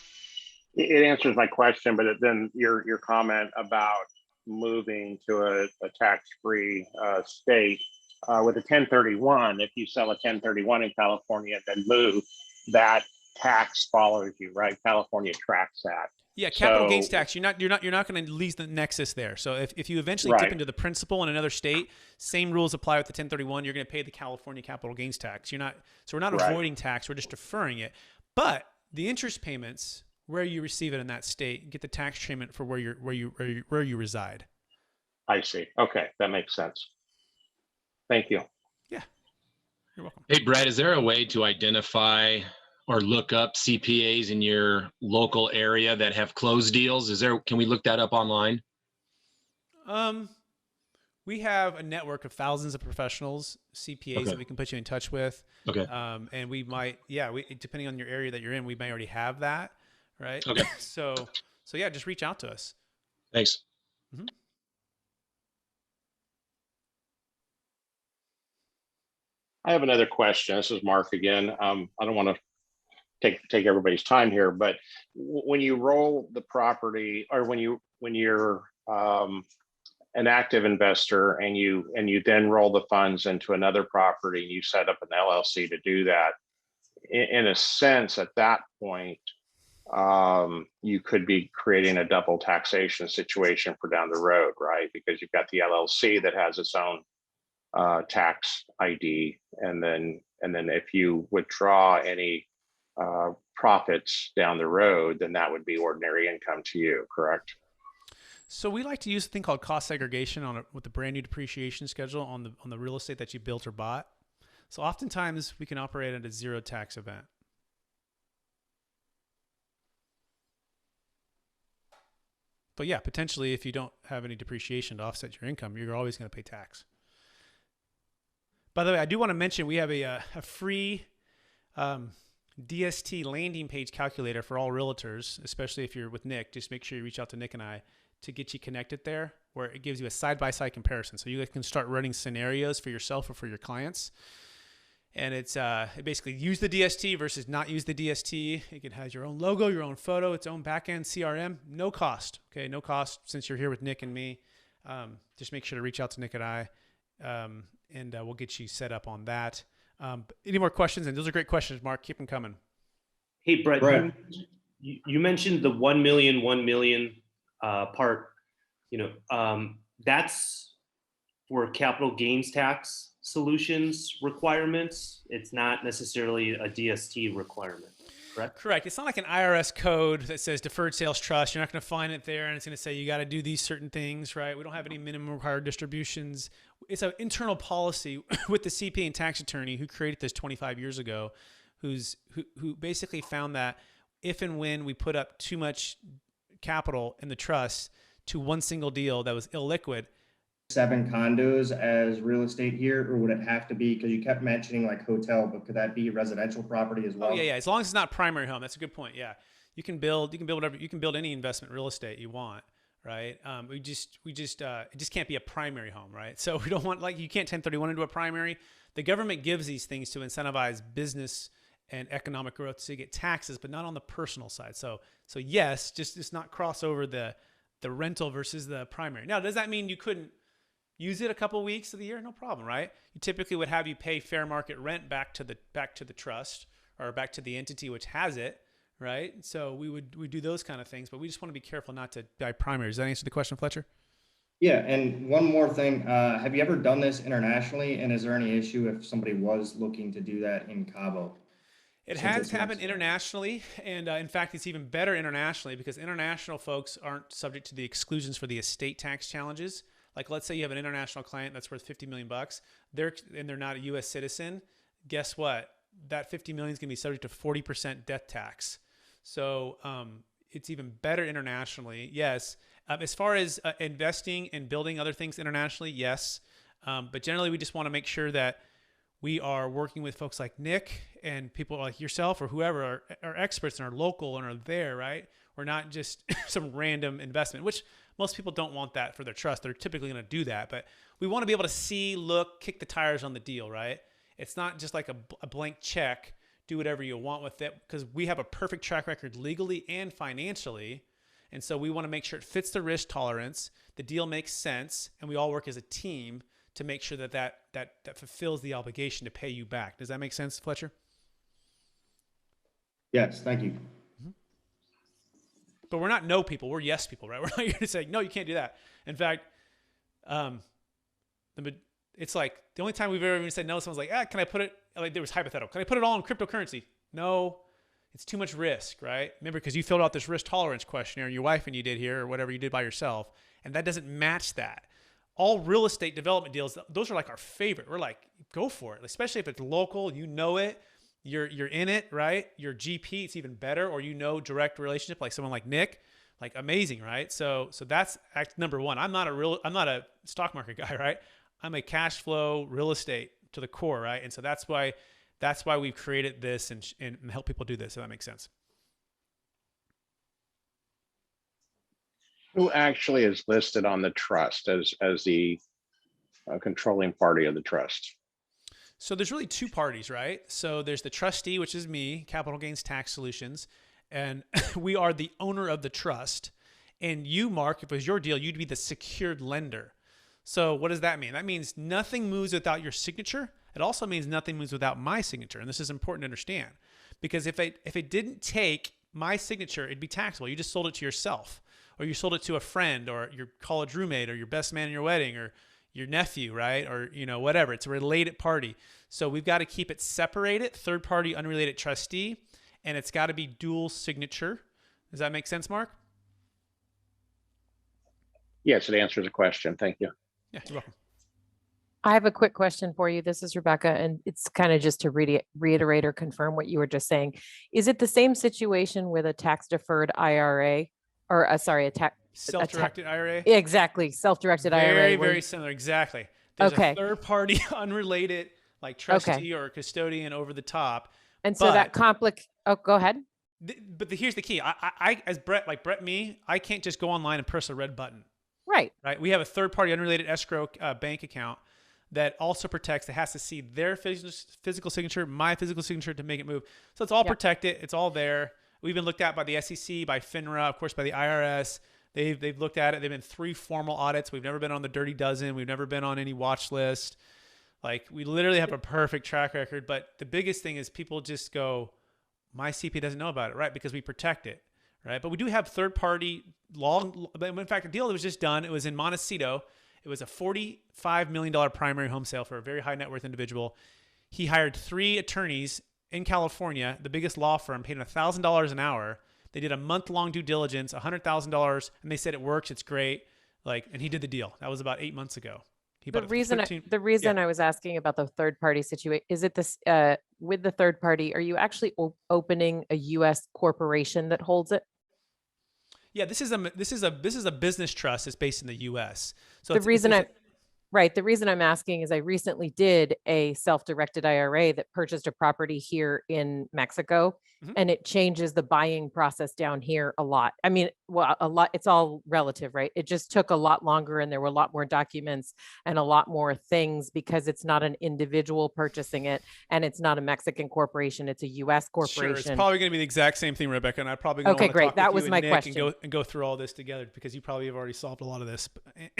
It answers my question, but then your comment about moving to a tax-free state with a 1031, if you sell a 1031 in California, then move, that tax follows you, right? California tracks that. Yeah, capital gains tax. You're not going to lose the nexus there. So if you eventually dip into the principal in another state, same rules apply with the 1031. You're going to pay the California capital gains tax. So we're not avoiding tax. We're just deferring it. But the interest payments, where you receive it in that state, get the tax treatment for where you reside. I see. Okay, that makes sense. Thank you. Yeah, you're welcome. Hey, Brett, is there a way to identify or look up CPAs in your local area that have closed deals? Can we look that up online? We have a network of thousands of professionals, CPAs, that we can put you in touch with. Okay. And we might, depending on your area that you're in, we may already have that, right? Okay. So yeah, just reach out to us. Thanks. Mm-hmm. I have another question. This is Mark again. I don't want to take everybody's time here, but when you roll the property, or when you're an active investor and you then roll the funds into another property, and you set up an LLC to do that, in a sense, at that point, you could be creating a double taxation situation for down the road, right? Because you've got the LLC that has its own tax ID, and then if you withdraw any profits down the road, then that would be ordinary income to you, correct? So we like to use a thing called cost segregation with the brand new depreciation schedule on the real estate that you built or bought. So oftentimes we can operate at a zero tax event. But yeah, potentially if you don't have any depreciation to offset your income, you're always going to pay tax. By the way, I do want to mention we have a free DST landing page calculator for all realtors, especially if you're with Nick. Just make sure you reach out to Nick and I to get you connected there, where it gives you a side-by-side comparison. So you can start running scenarios for yourself or for your clients. And it basically use the DST versus not use the DST. It has your own logo, your own photo, its own backend CRM, no cost. Okay, no cost since you're here with Nick and me. Just make sure to reach out to Nick and I, and we'll get you set up on that. Any more questions? And those are great questions, Mark. Keep them coming. Hey, Brett, you mentioned the 1 million part. That's for capital gains tax solutions requirements. It's not necessarily a DST requirement, correct? Correct. It's not like an IRS code that says deferred sales trust. You're not going to find it there, and it's going to say you got to do these certain things, right? We don't have any minimum required distributions. It's an internal policy with the CPA and tax attorney who created this 25 years ago, who basically found that if and when we put up too much capital in the trust to one single deal that was illiquid. 7 condos as real estate here, or would it have to be, because you kept mentioning like hotel, but could that be residential property as well? Oh yeah. As long as it's not primary home, that's a good point. Yeah, you can build whatever, you can build any investment real estate you want, right? It just can't be a primary home, right? So we don't want, like, you can't 1031 into a primary. The government gives these things to incentivize business and economic growth so you get taxes, but not on the personal side. So yes, just not cross over the rental versus the primary. Now, does that mean you couldn't use it a couple of weeks of the year? No problem, right? You typically would have you pay fair market rent back to the trust or back to the entity which has it, right? So we do those kind of things, but we just want to be careful not to buy primary. Does that answer the question, Fletcher? Yeah, and one more thing. Have you ever done this internationally? And is there any issue if somebody was looking to do that in Cabo? It has happened internationally, and in fact, it's even better internationally because international folks aren't subject to the exclusions for the estate tax challenges. Like, let's say you have an international client that's worth $50 million. They're not a U.S. citizen. Guess what? That $50 million is going to be subject to 40% death tax. So it's even better internationally. Yes. As far as investing and building other things internationally, yes. But generally, we just want to make sure that we are working with folks like Nick and people like yourself or whoever are experts and are local and are there, right? We're not just some random investment, which most people don't want that for their trust. They're typically going to do that, but we want to be able to see, look, kick the tires on the deal, right? It's not just like a blank check, do whatever you want with it, because we have a perfect track record legally and financially. And so we want to make sure it fits the risk tolerance, the deal makes sense, and we all work as a team to make sure that fulfills the obligation to pay you back. Does that make sense, Fletcher? Yes, thank you. But we're not no people, we're yes people, right? We're not here to say, no, you can't do that. In fact, it's like the only time we've ever even said no, someone's like, can I put it, like there was hypothetical, can I put it all in cryptocurrency? No, it's too much risk, right? Remember, because you filled out this risk tolerance questionnaire, and your wife and you did here, or whatever you did by yourself, and that doesn't match that. All real estate development deals, those are like our favorite. We're like, go for it, especially if it's local, you know it, you're in it, right? Your GP, it's even better, or direct relationship, like someone like Nick, like amazing, right? So that's act number one. I'm not a stock market guy, right? I'm a cash flow real estate to the core, right? And so that's why we've created this and help people do this. If that makes sense. Who actually is listed on the trust as the controlling party of the trust? So there's really two parties, right? So there's the trustee, which is me, Capital Gains Tax Solutions, and we are the owner of the trust. And you, Mark, if it was your deal, you'd be the secured lender. So what does that mean? That means nothing moves without your signature. It also means nothing moves without my signature. And this is important to understand, because if it didn't take my signature, it'd be taxable. You just sold it to yourself, or you sold it to a friend or your college roommate or your best man in your wedding or your nephew, right? Or, whatever. It's a related party. So we've got to keep it separated, third party, unrelated trustee, and it's got to be dual signature. Does that make sense, Mark? Yes, it answers the question. Thank you. Yeah, you're welcome. I have a quick question for you. This is Rebecca, and it's kind of just to reiterate or confirm what you were just saying. Is it the same situation with a tax deferred IRA or a tax Self-directed IRA? Exactly. Self-directed IRA. Very, very similar. Exactly. There's Okay. a third party unrelated, like trustee or custodian over the top. And so that go ahead. But here's the key. I as Brett, I can't just go online and press a red button. Right. Right. We have a third party unrelated escrow bank account that also protects. It has to see their physical signature, my physical signature to make it move. So it's all protected. It's all there. We've been looked at by the SEC, by FINRA, of course, by the IRS. They've looked at it. They've been 3 formal audits. We've never been on the dirty dozen. We've never been on any watch list. Like, we literally have a perfect track record. But the biggest thing is people just go, my CPA doesn't know about it, right? Because we protect it, right? But we do have third party in fact, a deal that was just done. It was in Montecito. It was a $45 million primary home sale for a very high net worth individual. He hired 3 attorneys in California, the biggest law firm, paid him $1,000 an hour. They did a month-long due diligence, $100,000, and they said it works, it's great. And he did the deal. That was about 8 months ago. The reason I was asking about the third party situation, is it this with the third party, are you actually opening a US corporation that holds it? Yeah, this is a business trust. It's based in the US. So the reason I'm asking is I recently did a self-directed IRA that purchased a property here in Mexico, and it changes the buying process down here a lot. I mean, well, a lot, it's all relative, right? It just took a lot longer and there were a lot more documents and a lot more things because it's not an individual purchasing it and it's not a Mexican corporation, it's a US corporation. Sure, it's probably going to be the exact same thing, Rebecca, and I probably going to want to talk that with was you my and Nick question. and go through all this together because you probably have already solved a lot of this.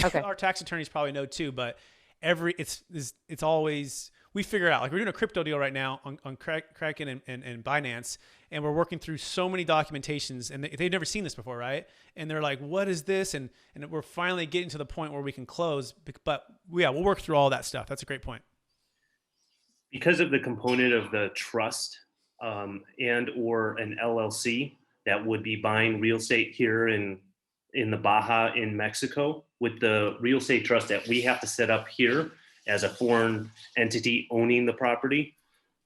Okay. Our tax attorneys probably know too, but it's always, we figure out, like we're doing a crypto deal right now on Kraken and Binance, and we're working through so many documentations, and they've never seen this before, right? And they're like, what is this? And we're finally getting to the point where we can close, but we'll work through all that stuff. That's a great point. Because of the component of the trust and or an LLC that would be buying real estate here in the Baja in Mexico, with the real estate trust that we have to set up here as a foreign entity owning the property,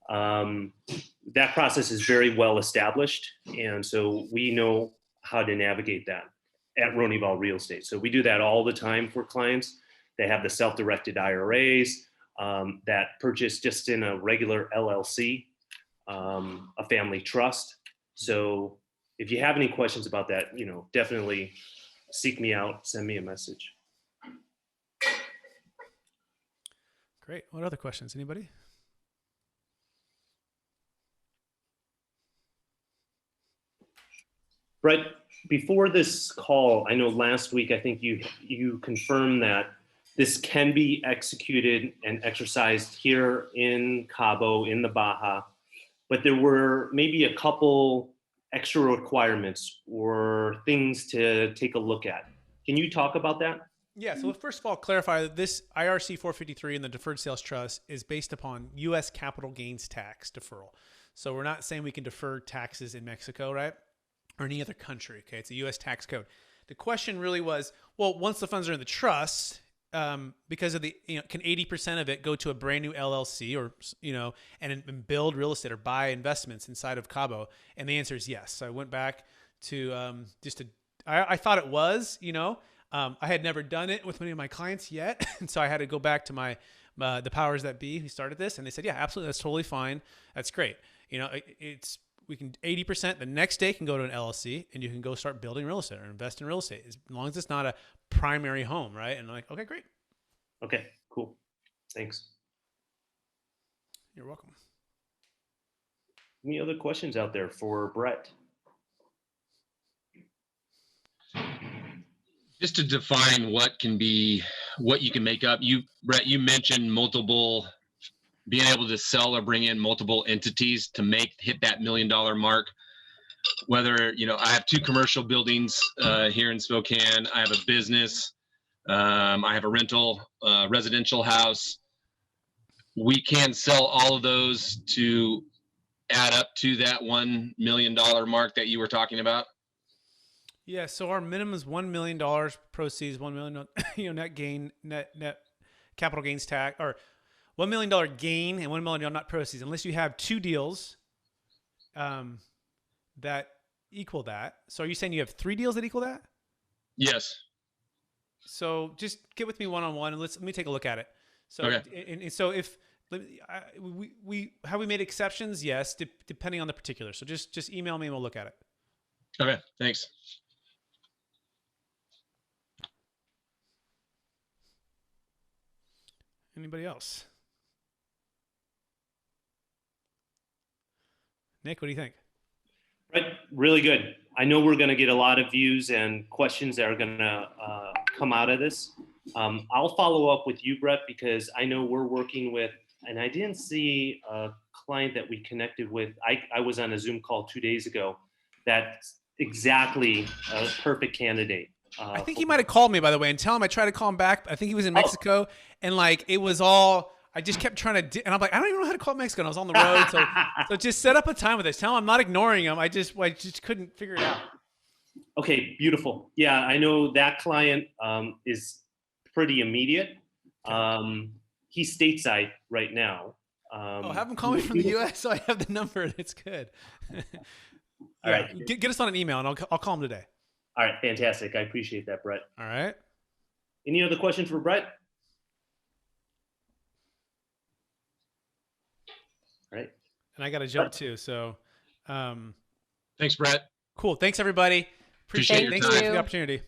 that process is very well established. And so we know how to navigate that at Ronival Real Estate. So we do that all the time for clients. They have the self-directed IRAs that purchase just in a regular LLC, a family trust. So if you have any questions about that, definitely seek me out, send me a message. Great. What other questions? Anybody? Brett, before this call, I know last week, I think you confirmed that this can be executed and exercised here in Cabo, in the Baja, but there were maybe a couple extra requirements or things to take a look at. Can you talk about that? Yeah, so first of all, clarify that this IRC 453 and the Deferred Sales Trust is based upon U.S. capital gains tax deferral. So we're not saying we can defer taxes in Mexico, right? Or any other country, okay? It's a U.S. tax code. The question really was, well, once the funds are in the trust, because of the, can 80% of it go to a brand new LLC or, and build real estate or buy investments inside of Cabo? And the answer is yes. So I went back to I thought it was, I had never done it with any of my clients yet. And so I had to go back to the powers that be who started this. And they said, yeah, absolutely. That's totally fine. That's great. 80% the next day can go to an LLC and you can go start building real estate or invest in real estate as long as it's not a primary home, right? And I'm like, okay, great. Okay, cool. Thanks. You're welcome. Any other questions out there for Brett? Just to define what you can make up. Brett, you mentioned being able to sell or bring in multiple entities to hit that $1 million mark. Whether, I have 2 commercial buildings here in Spokane. I have a business. I have a rental residential house. We can sell all of those to add up to that $1 million mark that you were talking about. Yeah. So our minimum is $1 million proceeds, 1 million, net gain, net capital gains tax, or $1 million gain and $1 million not proceeds, unless you have 2 deals that equal that. So are you saying you have 3 deals that equal that? Yes. So just get with me one-on-one and let me take a look at it. So, okay. And so if have we made exceptions? Yes, depending on the particulars. So just email me and we'll look at it. Okay. Thanks. Anybody else? Nick, what do you think? Right, really good. I know we're going to get a lot of views and questions that are going to come out of this. I'll follow up with you, Brett, because I know we're working with, and I didn't see a client that we connected with. I was on a Zoom call 2 days ago. That's exactly a perfect candidate. I think he might have called me, by the way, and tell him I tried to call him back. I think he was in Mexico, and it was all. I just kept trying to, and I'm like, I don't even know how to call Mexico. And I was on the road, so just set up a time with us. Tell him I'm not ignoring him. I just couldn't figure it out. Okay, beautiful. Yeah, I know that client is pretty immediate. He's stateside right now. Have him call me from the U.S. so I have the number. It's good. All right, get us on an email, and I'll call him today. All right, fantastic. I appreciate that, Brett. All right. Any other questions for Brett? All right. And I got to jump too. So, thanks, Brett. Cool. Thanks, everybody. Appreciate your Thanks time. for the opportunity.